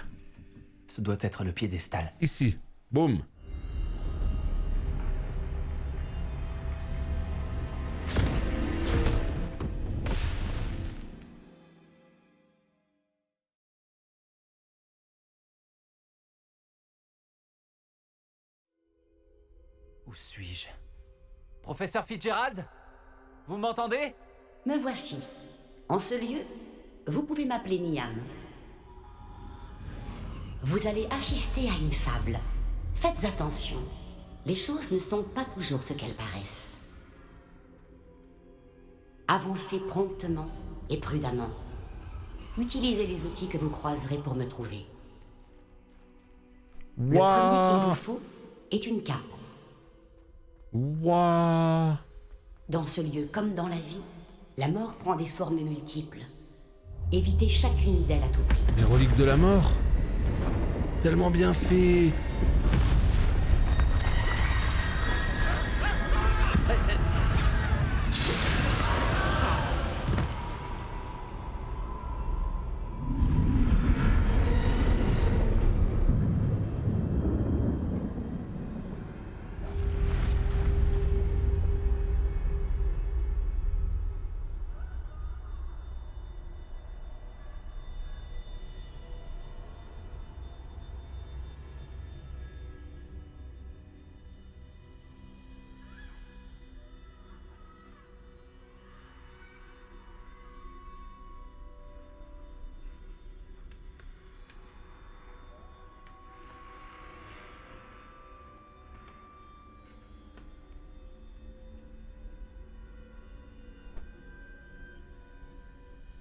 Ce doit être le piédestal. Ici. Boum. Où suis-je? Professeur Fitzgerald? Vous m'entendez? Me voici. En ce lieu, vous pouvez m'appeler Niam. Vous allez assister à une fable. Faites attention. Les choses ne sont pas toujours ce qu'elles paraissent. Avancez promptement et prudemment. Utilisez les outils que vous croiserez pour me trouver. Le premier qu'il vous faut est une cape. Waouh. Dans ce lieu comme dans la vie, la mort prend des formes multiples. Évitez chacune d'elles à tout prix. Les reliques de la mort. Tellement bien fait.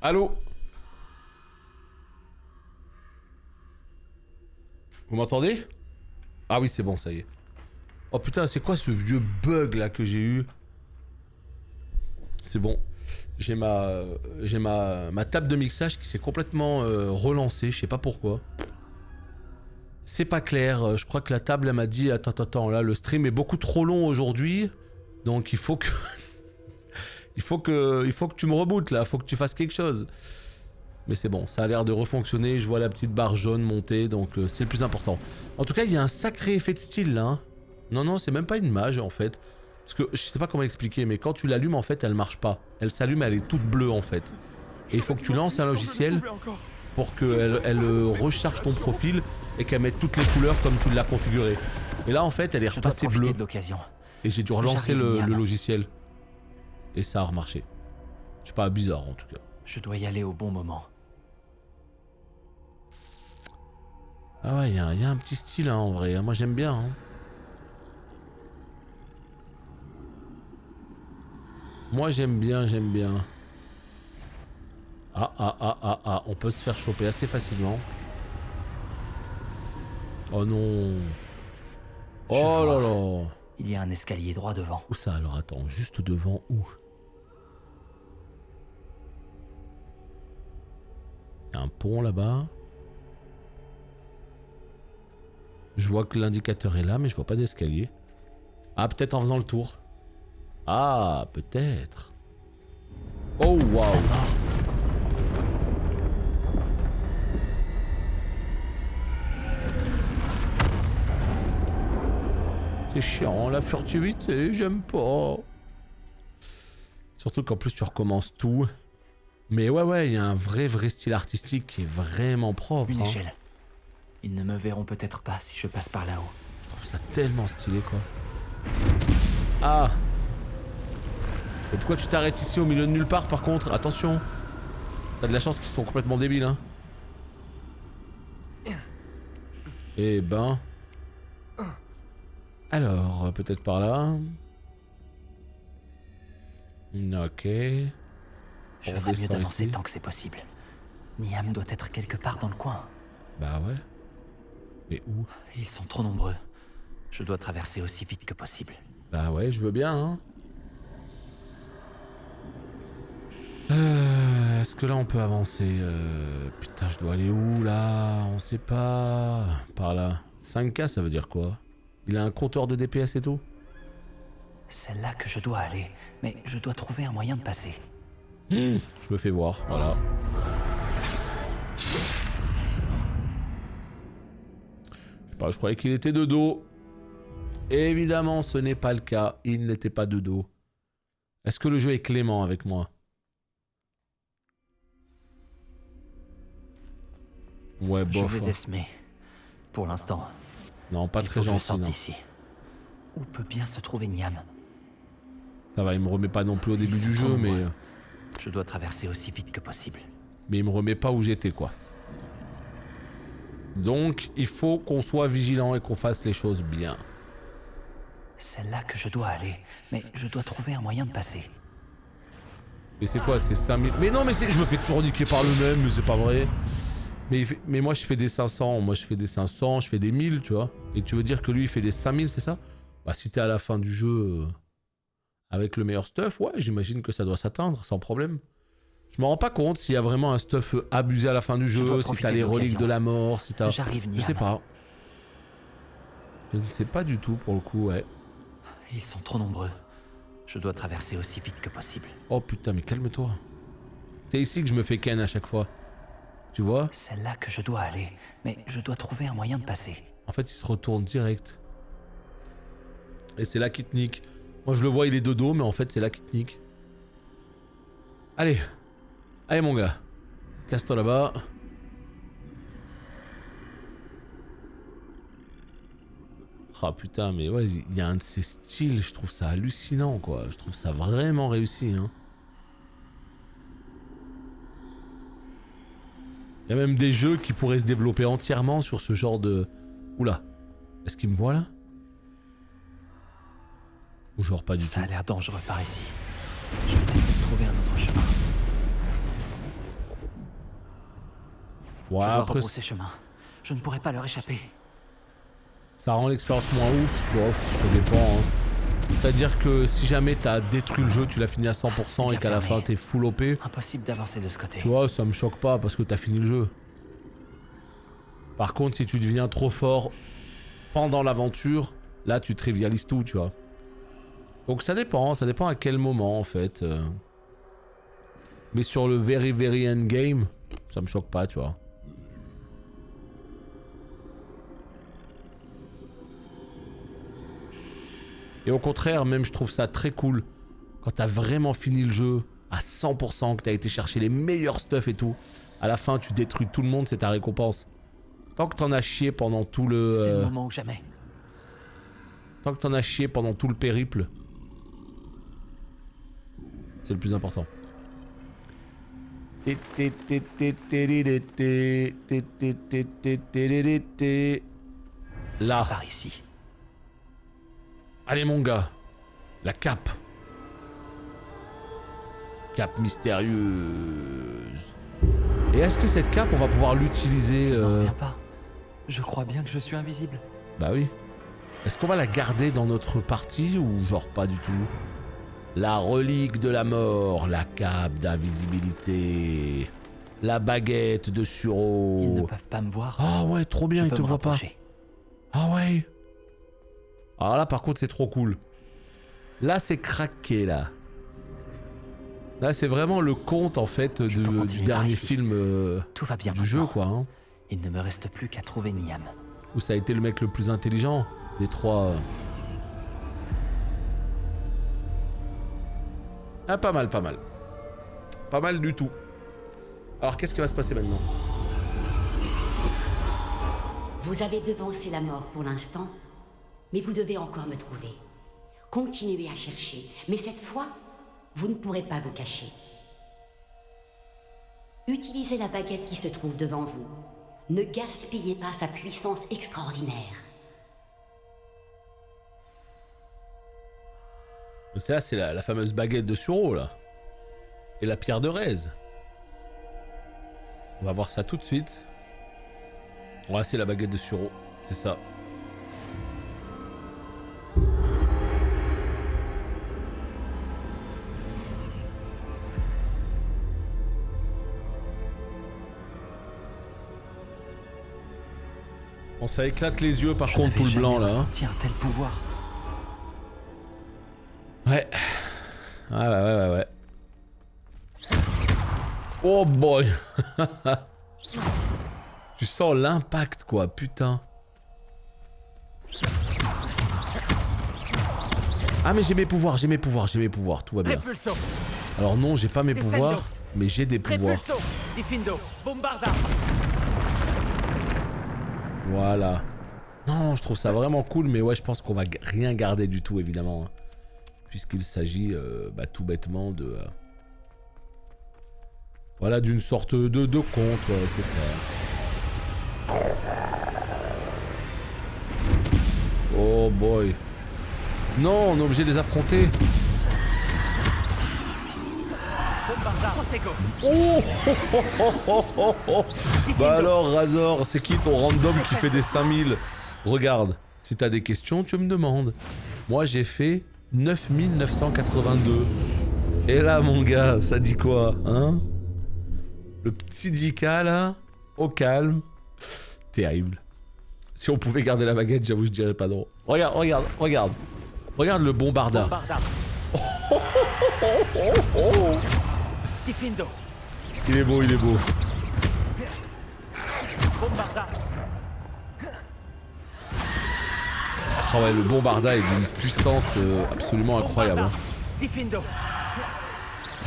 Allô? Vous m'entendez? Ah oui, c'est bon, ça y est. Oh putain, c'est quoi ce vieux bug là que j'ai eu? C'est bon. J'ai ma table de mixage qui s'est complètement relancée, je sais pas pourquoi. C'est pas clair, je crois que la table elle m'a dit attends, là le stream est beaucoup trop long aujourd'hui. Donc il faut que... Il faut que tu me rebootes là, il faut que tu fasses quelque chose. Mais c'est bon, ça a l'air de refonctionner, je vois la petite barre jaune monter, donc c'est le plus important. En tout cas, il y a un sacré effet de style là. Hein. Non, c'est même pas une mage en fait. Parce que je sais pas comment expliquer, mais quand tu l'allumes en fait, elle marche pas. Elle s'allume, elle est toute bleue en fait. Et il faut que tu lances un logiciel pour qu'elle recharge ton profil et qu'elle mette toutes les couleurs comme tu l'as configuré. Et là en fait, elle est repassée bleue. Et j'ai dû relancer le logiciel. Et ça a remarché. Je sais pas, bizarre en tout cas. Je dois y aller au bon moment. Ah ouais, il y a un petit style hein, en vrai. Moi j'aime bien. Hein. Moi j'aime bien. Ah, on peut se faire choper assez facilement. Oh non. Oh là là. Il y a un escalier droit devant. Où ça alors? Attends, juste devant où? Il y a un pont là-bas. Je vois que l'indicateur est là, mais je vois pas d'escalier. Ah, peut-être en faisant le tour. Ah, peut-être. Oh, waouh. C'est chiant, la furtivité, j'aime pas. Surtout qu'en plus tu recommences tout. Mais ouais, il y a un vrai style artistique qui est vraiment propre. Une échelle. Ils ne me verront peut-être pas si je passe par là-haut. Je trouve ça tellement stylé, quoi. Ah! Et pourquoi tu t'arrêtes ici au milieu de nulle part, par contre? Attention! T'as de la chance qu'ils sont complètement débiles, hein. Eh ben... Alors, peut-être par là... Ok... Je ferais mieux d'avancer tant que c'est possible. Niam doit être quelque part dans le coin. Bah ouais. Mais où? Ils sont trop nombreux. Je dois traverser aussi vite que possible. Bah ouais, je veux bien, hein. Est-ce que là on peut avancer? Putain, je dois aller où là? On sait pas. Par là. 5K, ça veut dire quoi? Il a un compteur de DPS et tout? C'est là que je dois aller, mais je dois trouver un moyen de passer. Je me fais voir, voilà. Je sais pas, je croyais qu'il était de dos. Évidemment, ce n'est pas le cas. Il n'était pas de dos. Est-ce que le jeu est clément avec moi? Ouais, bof. Je vais esmer. Pour l'instant. Non, pas très gentil. Je sorte d'ici. Où peut bien se trouver Niam? Ça va, il me remet pas non plus au début du jeu, mais... Je dois traverser aussi vite que possible. Mais il me remet pas où j'étais, quoi. Donc, il faut qu'on soit vigilant et qu'on fasse les choses bien. C'est là que je dois aller, mais je dois trouver un moyen de passer. Mais c'est quoi, c'est 5000... Mais non, mais je me fais toujours niquer par le même, mais c'est pas vrai. Mais moi, je fais des 500, moi je fais des 500, je fais des 1000, tu vois. Et tu veux dire que lui, il fait des 5000, c'est ça? Bah, si t'es à la fin du jeu... avec le meilleur stuff, ouais, j'imagine que ça doit s'atteindre, sans problème. Je me rends pas compte s'il y a vraiment un stuff abusé à la fin du jeu, si t'as les reliques de la mort, si t'as... Je sais pas. Je ne sais pas du tout, pour le coup, ouais. Ils sont trop nombreux. Je dois traverser aussi vite que possible. Oh putain, mais calme-toi. C'est ici que je me fais ken à chaque fois. Tu vois? C'est là que je dois aller, mais je dois trouver un moyen de passer. En fait, il se retourne direct. Et c'est là qu'il te nique. Moi je le vois, il est de dos, mais en fait c'est là qu'il te nique. Allez. Allez mon gars. Casse-toi là-bas. Ah putain, mais ouais, il y a un de ces styles, je trouve ça hallucinant, quoi. Je trouve ça vraiment réussi, hein. Il y a même des jeux qui pourraient se développer entièrement sur ce genre de... Oula. Est-ce qu'il me voit là? Ou genre pas du tout. Ça a l'air dangereux par ici. Je vais peut-être trouver un autre chemin. Ouais, je dois après rebrousser chemin. Je ne pourrai pas leur échapper. Ça rend l'expérience moins ouf. Bon, ça dépend. Hein. C'est-à-dire que si jamais t'as détruit le jeu, tu l'as fini à 100% et qu'à la fin t'es full OP. Impossible d'avancer de ce côté. Tu vois, ça me choque pas parce que t'as fini le jeu. Par contre, si tu deviens trop fort pendant l'aventure, là tu trivialises tout, tu vois. Donc ça dépend à quel moment en fait. Mais sur le very endgame, ça me choque pas, tu vois. Et au contraire, même je trouve ça très cool. Quand t'as vraiment fini le jeu à 100%, que t'as été chercher les meilleurs stuff et tout, à la fin tu détruis tout le monde, c'est ta récompense. Tant que t'en as chié pendant tout le... C'est le moment ou jamais. Tant que t'en as chié pendant tout le périple, c'est le plus important. Là. Par ici. Allez mon gars, la cape. Cape mystérieuse. Et est-ce que cette cape, on va pouvoir l'utiliser Non, viens pas. Je crois bien que je suis invisible. Bah oui. Est-ce qu'on va la garder dans notre partie ou genre pas du tout? La relique de la mort, la cape d'invisibilité, la baguette de Suro. Ils ne peuvent pas me voir. Ah ouais, trop bien, ils te voient pas. Ah ouais. Alors là, par contre, c'est trop cool. Là, c'est craqué, là. Là, c'est vraiment le conte, en fait, du dernier film tout va bien du jeu, quoi. Hein. Il ne me reste plus qu'à trouver Niam. Où ça a été le mec le plus intelligent des trois. Ah, pas mal, pas mal. Pas mal du tout. Alors, qu'est-ce qui va se passer maintenant? Vous avez devancé la mort pour l'instant, mais vous devez encore me trouver. Continuez à chercher, mais cette fois, vous ne pourrez pas vous cacher. Utilisez la baguette qui se trouve devant vous. Ne gaspillez pas sa puissance extraordinaire. C'est là, c'est la fameuse baguette de Suro, là. Et la pierre de Rez. On va voir ça tout de suite. Ouais, c'est la baguette de Suro. C'est ça. Bon, ça éclate les yeux par contre tout le blanc là. Hein. Un tel pouvoir. Ouais. Ouais. Oh boy. Tu sens l'impact quoi, putain. Ah mais j'ai mes pouvoirs, tout va bien. Alors non, j'ai pas mes pouvoirs, mais j'ai des pouvoirs. Voilà. Non, je trouve ça vraiment cool, mais ouais, je pense qu'on va rien garder du tout, évidemment. Hein, puisqu'il s'agit tout bêtement de... voilà, d'une sorte de conte, ouais, c'est ça. Oh boy. Non, on est obligé de les affronter. Oh. Bah alors Razor, c'est qui ton random qui fait des 5000? Regarde, si t'as des questions, tu me demandes. Moi j'ai fait 9982. Et là mon gars, ça dit quoi, hein? Le petit Dika là, au calme. Terrible. Si on pouvait garder la baguette, j'avoue, je dirais pas non. Regarde. Regarde le bombarda. Il est beau. Oh ouais, le bombarda est d'une puissance absolument incroyable. Hein.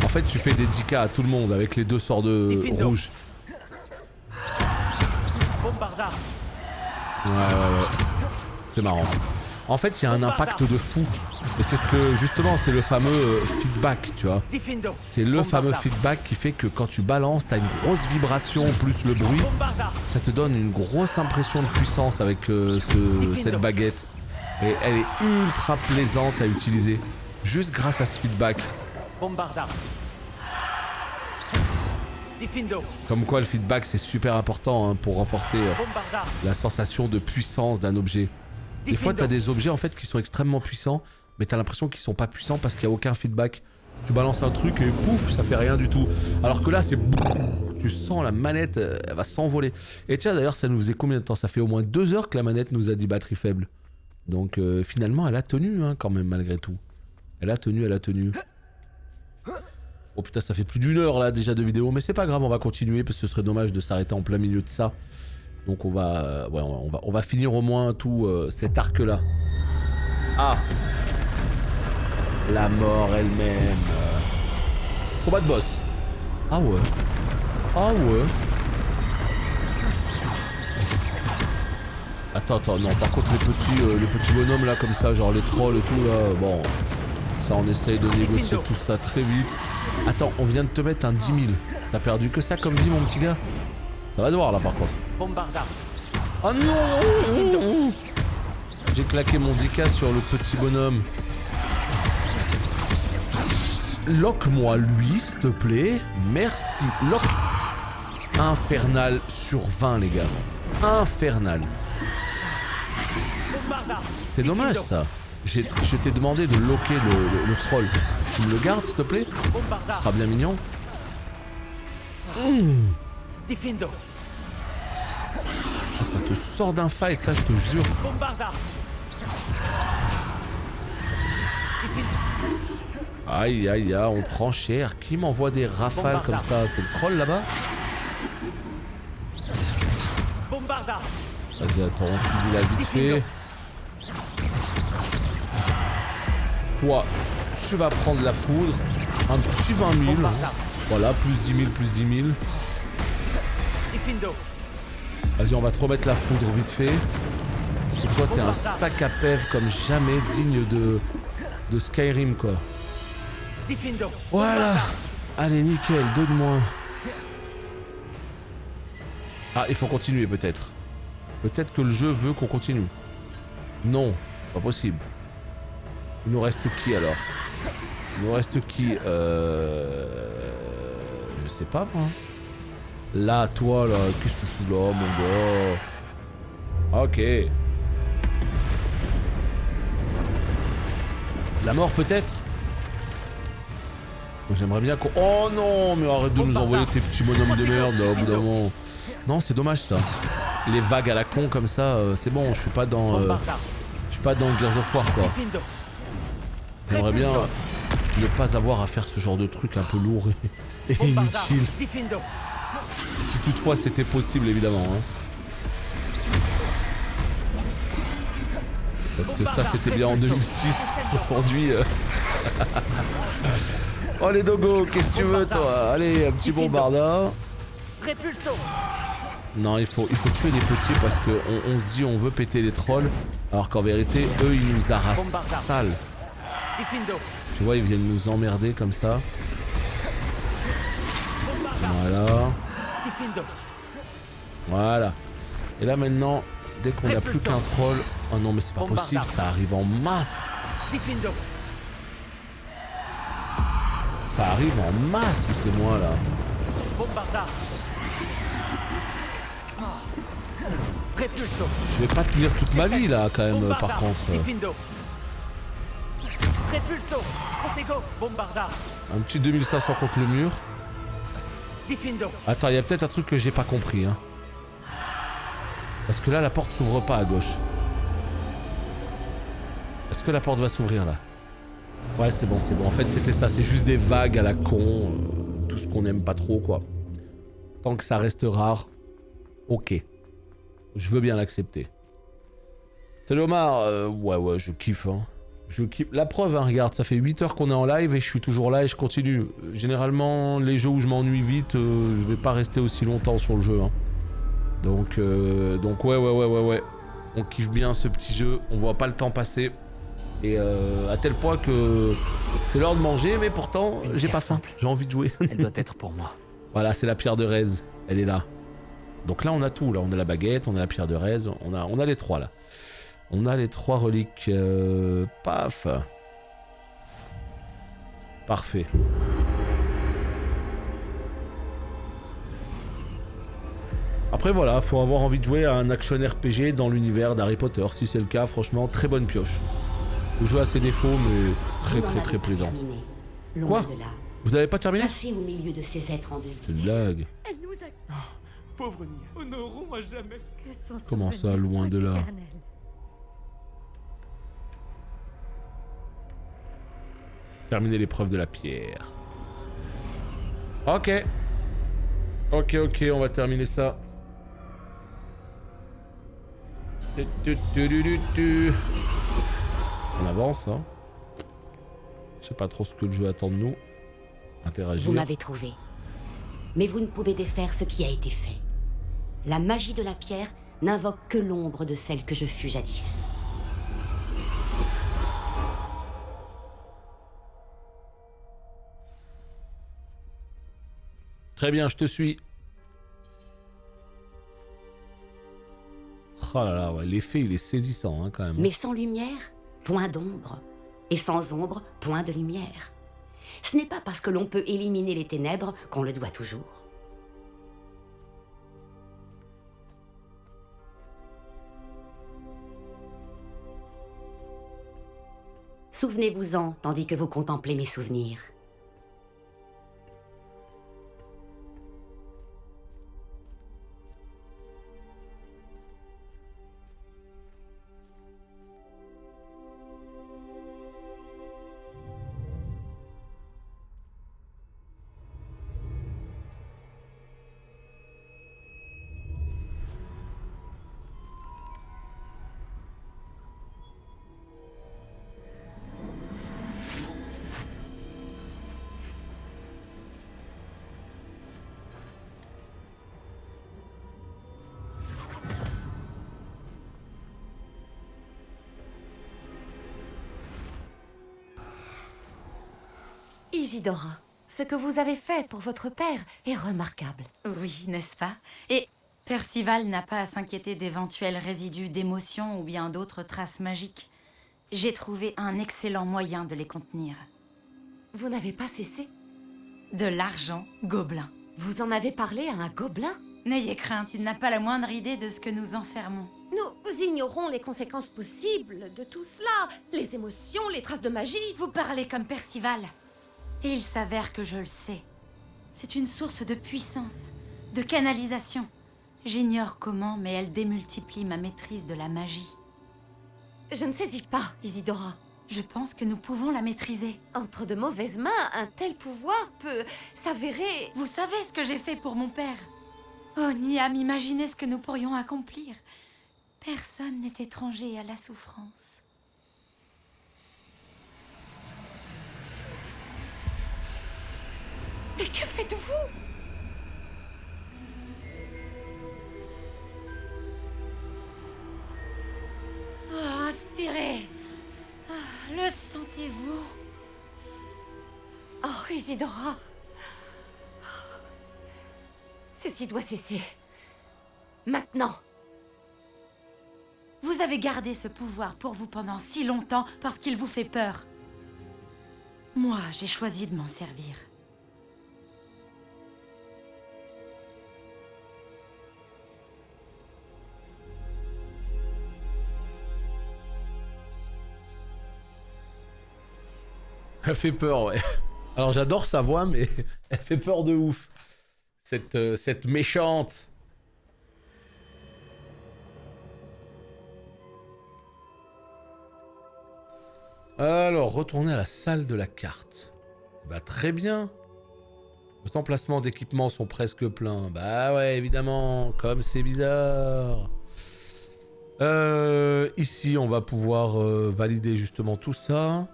En fait, tu fais des 10K à tout le monde avec les deux sorts de rouge. Ouais. C'est marrant. En fait, il y a un impact de fou. Et c'est ce que, justement, c'est le fameux feedback, tu vois. C'est le fameux feedback qui fait que quand tu balances, t'as une grosse vibration plus le bruit. Ça te donne une grosse impression de puissance avec cette baguette. Et elle est ultra plaisante à utiliser. Juste grâce à ce feedback. Comme quoi le feedback c'est super important hein, pour renforcer la sensation de puissance d'un objet. Des fois t'as des objets en fait qui sont extrêmement puissants, mais t'as l'impression qu'ils sont pas puissants parce qu'il n'y a aucun feedback. Tu balances un truc et pouf, ça fait rien du tout. Alors que là c'est... Tu sens la manette, elle va s'envoler. Et tiens d'ailleurs ça nous faisait combien de temps? Ça fait au moins 2 heures que la manette nous a dit batterie faible. Donc finalement elle a tenu hein, quand même malgré tout. Elle a tenu. Oh putain, ça fait plus d'1 heure là déjà de vidéo, mais c'est pas grave, on va continuer parce que ce serait dommage de s'arrêter en plein milieu de ça. Donc on va finir au moins tout cet arc là. Ah, la mort elle-même. Combat de boss. Ah ouais. Attends, non, par contre les petits bonhommes là comme ça, genre les trolls et tout là, bon, ça on essaye de négocier tout ça très vite. Attends, on vient de te mettre un 10 000. T'as perdu que ça comme dit mon petit gars? Ça va devoir là par contre. Oh non! J'ai claqué mon 10K sur le petit bonhomme. Lock-moi lui, s'il te plaît. Merci. Lock. Infernal sur 20 les gars. Infernal. C'est dommage ça. Je t'ai demandé de locker le troll. Tu me le gardes s'il te plaît? Ce sera bien mignon. Ça te sort d'un fight ça, je te jure. Aïe, on prend cher. Qui m'envoie des rafales comme ça? C'est le troll là-bas? Vas-y, attends, on finit la vite fait. Toi, tu vas prendre la foudre. Un petit 20 000. Voilà, plus 10 000, plus 10 000. Vas-y, on va te remettre la foudre vite fait. Parce que toi, t'es un sac à pève comme jamais, digne de Skyrim, quoi. Voilà. Allez, nickel, 2 de moins. Ah, il faut continuer, peut-être. Peut-être que le jeu veut qu'on continue. Non, pas possible. Il nous reste qui, alors? Il nous reste qui? Je sais pas, moi. Là, toi, là, qu'est-ce que tu fous là, mon gars? Ok. La mort, peut-être? J'aimerais bien qu'on... Oh non, mais arrête de nous envoyer tes petits bonhommes de merde, là, au bout d'un moment. Non, c'est dommage, ça. Les vagues à la con, comme ça, c'est bon, je suis pas dans... je suis pas dans Gears of War, quoi. J'aimerais bien ne pas avoir à faire ce genre de truc un peu lourd et inutile. Si toutefois c'était possible, évidemment. Hein. Parce que ça, c'était bien en 2006. Aujourd'hui... Oh les dogos, qu'est-ce que tu veux, toi? Allez, un petit bombardard. Non, il faut tuer les petits parce que on se dit on veut péter les trolls, alors qu'en vérité, eux, ils nous harassent sale. Tu vois, ils viennent nous emmerder comme ça. Voilà. Voilà. Et là maintenant, dès qu'on n'a plus qu'un troll... Oh non, mais c'est pas possible, ça arrive en masse. Ça arrive en masse ou c'est moi là? Je vais pas tenir toute ma vie là quand même par contre. Un petit 2500 contre le mur. Attends, il y a peut-être un truc que j'ai pas compris hein. Parce que là la porte s'ouvre pas à gauche. Est-ce que la porte va s'ouvrir là? Ouais, c'est bon, c'est bon. En fait, c'était ça. C'est juste des vagues à la con. Tout ce qu'on n'aime pas trop, quoi. Tant que ça reste rare, ok. Je veux bien l'accepter. Salut Omar. Ouais, je kiffe. Hein. Je kiffe. La preuve, hein, regarde, ça fait 8 heures qu'on est en live et je suis toujours là et je continue. Généralement, les jeux où je m'ennuie vite, je vais pas rester aussi longtemps sur le jeu. Hein. Donc ouais. On kiffe bien ce petit jeu. On voit pas le temps passer. Et à tel point que c'est l'heure de manger, mais pourtant j'ai pas faim. J'ai envie de jouer. Elle doit être pour moi. Voilà, c'est la pierre de Rez. Elle est là. Donc là on a tout. Là on a la baguette, on a la pierre de Rez, on a les trois là. On a les 3 reliques. Paf. Parfait. Après voilà, faut avoir envie de jouer à un action RPG dans l'univers d'Harry Potter. Si c'est le cas, franchement, très bonne pioche. Le jeu a ses défauts, mais très plaisant. Quoi? Vous n'avez pas terminé? Passez au milieu de ces êtres en C'est une blague. Elle nous a... Oh, pauvre Nia, honorons à jamais. Comment ça, loin de là? Terminer l'épreuve de la pierre. Ok, on va terminer ça. On avance, hein. Je sais pas trop ce que le jeu attend de nous. Interagir. Vous m'avez trouvé. Mais vous ne pouvez défaire ce qui a été fait. La magie de la pierre n'invoque que l'ombre de celle que je fus jadis. Très bien, je te suis. Oh là là, ouais, l'effet il est saisissant hein, quand même. Mais sans lumière, point d'ombre. Et sans ombre, point de lumière. Ce n'est pas parce que l'on peut éliminer les ténèbres qu'on le doit toujours. Souvenez-vous-en tandis que vous contemplez mes souvenirs. Isidora, ce que vous avez fait pour votre père est remarquable. Oui, n'est-ce pas? Et Percival n'a pas à s'inquiéter d'éventuels résidus d'émotions ou bien d'autres traces magiques. J'ai trouvé un excellent moyen de les contenir. Vous n'avez pas cessé? De l'argent gobelin. Vous en avez parlé à un gobelin? N'ayez crainte, il n'a pas la moindre idée de ce que nous enfermons. Nous ignorons les conséquences possibles de tout cela. Les émotions, les traces de magie. Vous parlez comme Percival. Et il s'avère que je le sais. C'est une source de puissance, de canalisation. J'ignore comment, mais elle démultiplie ma maîtrise de la magie. Je ne saisis pas, Isidora. Je pense que nous pouvons la maîtriser. Entre de mauvaises mains, un tel pouvoir peut s'avérer... Vous savez ce que j'ai fait pour mon père? Oh, Niam, imaginez ce que nous pourrions accomplir. Personne n'est étranger à la souffrance. Mais que faites-vous? Oh, inspirez. Le sentez-vous? Oh, Isidora. Ceci doit cesser. Maintenant. Vous avez gardé ce pouvoir pour vous pendant si longtemps parce qu'il vous fait peur. Moi, j'ai choisi de m'en servir. Elle fait peur, ouais. Alors j'adore sa voix, mais elle fait peur de ouf. Cette méchante. Alors, retourner à la salle de la carte. Bah très bien. Les emplacements d'équipement sont presque pleins. Bah ouais, évidemment, comme c'est bizarre. Ici, on va pouvoir valider justement tout ça.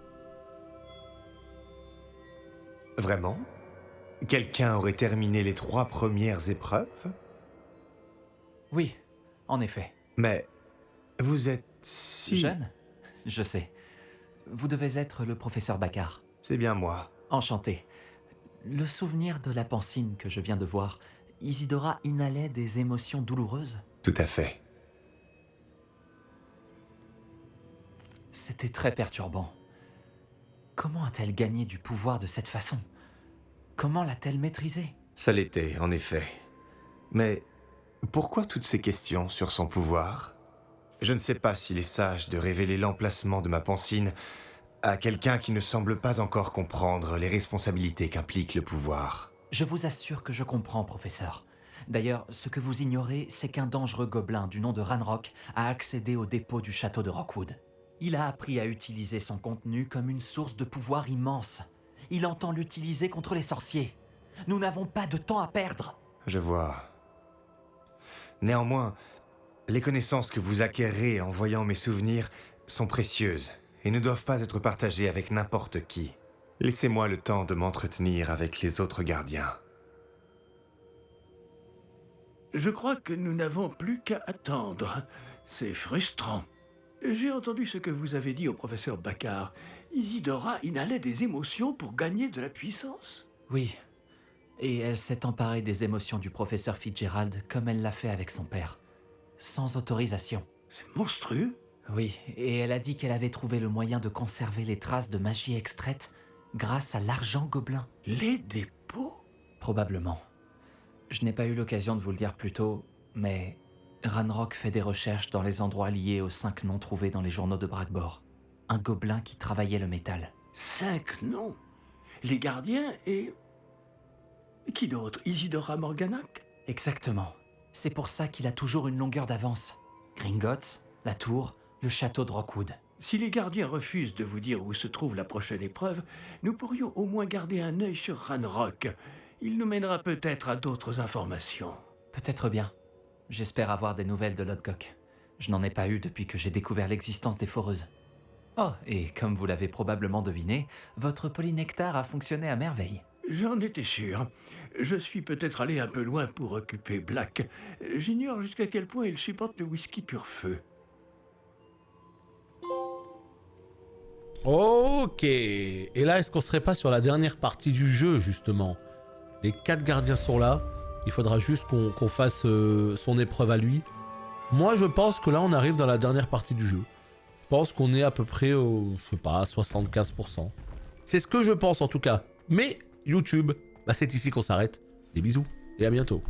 Vraiment? Quelqu'un aurait terminé les 3 premières épreuves? Oui, en effet. Mais vous êtes si... Jeune? Je sais. Vous devez être le professeur Baccar. C'est bien moi. Enchanté. Le souvenir de la pancine que je viens de voir, Isidora inhalait des émotions douloureuses? Tout à fait. C'était très perturbant. Comment a-t-elle gagné du pouvoir de cette façon? Comment l'a-t-elle maîtrisé? Ça l'était, en effet. Mais pourquoi toutes ces questions sur son pouvoir? Je ne sais pas s'il est sage de révéler l'emplacement de ma pancine à quelqu'un qui ne semble pas encore comprendre les responsabilités qu'implique le pouvoir. Je vous assure que je comprends, professeur. D'ailleurs, ce que vous ignorez, c'est qu'un dangereux gobelin du nom de Ranrock a accédé au dépôt du château de Rockwood. Il a appris à utiliser son contenu comme une source de pouvoir immense. Il entend l'utiliser contre les sorciers. Nous n'avons pas de temps à perdre. Je vois. Néanmoins, les connaissances que vous acquérez en voyant mes souvenirs sont précieuses et ne doivent pas être partagées avec n'importe qui. Laissez-moi le temps de m'entretenir avec les autres gardiens. Je crois que nous n'avons plus qu'à attendre. C'est frustrant. J'ai entendu ce que vous avez dit au professeur Baccar. Isidora inhalait des émotions pour gagner de la puissance. Oui. Et elle s'est emparée des émotions du professeur Fitzgerald comme elle l'a fait avec son père. Sans autorisation. C'est monstrueux. Oui, et elle a dit qu'elle avait trouvé le moyen de conserver les traces de magie extraite grâce à l'argent gobelin. Les dépôts? Probablement. Je n'ai pas eu l'occasion de vous le dire plus tôt, mais Ranrock fait des recherches dans les endroits liés aux 5 noms trouvés dans les journaux de Brackbor. Un gobelin qui travaillait le métal. 5 noms? Les gardiens et... Qui d'autre? Isidora Morganac? Exactement. C'est pour ça qu'il a toujours une longueur d'avance. Gringotts, la tour, le château de Rockwood. Si les gardiens refusent de vous dire où se trouve la prochaine épreuve, nous pourrions au moins garder un œil sur Ranrock. Il nous mènera peut-être à d'autres informations. Peut-être bien. J'espère avoir des nouvelles de Lodgok. Je n'en ai pas eu depuis que j'ai découvert l'existence des foreuses. Oh, et comme vous l'avez probablement deviné, votre polynectar a fonctionné à merveille. J'en étais sûr. Je suis peut-être allé un peu loin pour occuper Black. J'ignore jusqu'à quel point il supporte le whisky pur feu. Ok. Et là, est-ce qu'on serait pas sur la dernière partie du jeu, justement? Les 4 gardiens sont là. Il faudra juste qu'on fasse son épreuve à lui. Moi, je pense que là, on arrive dans la dernière partie du jeu. Je pense qu'on est à peu près, je sais pas, 75%. C'est ce que je pense, en tout cas. Mais YouTube, bah, c'est ici qu'on s'arrête. Des bisous et à bientôt.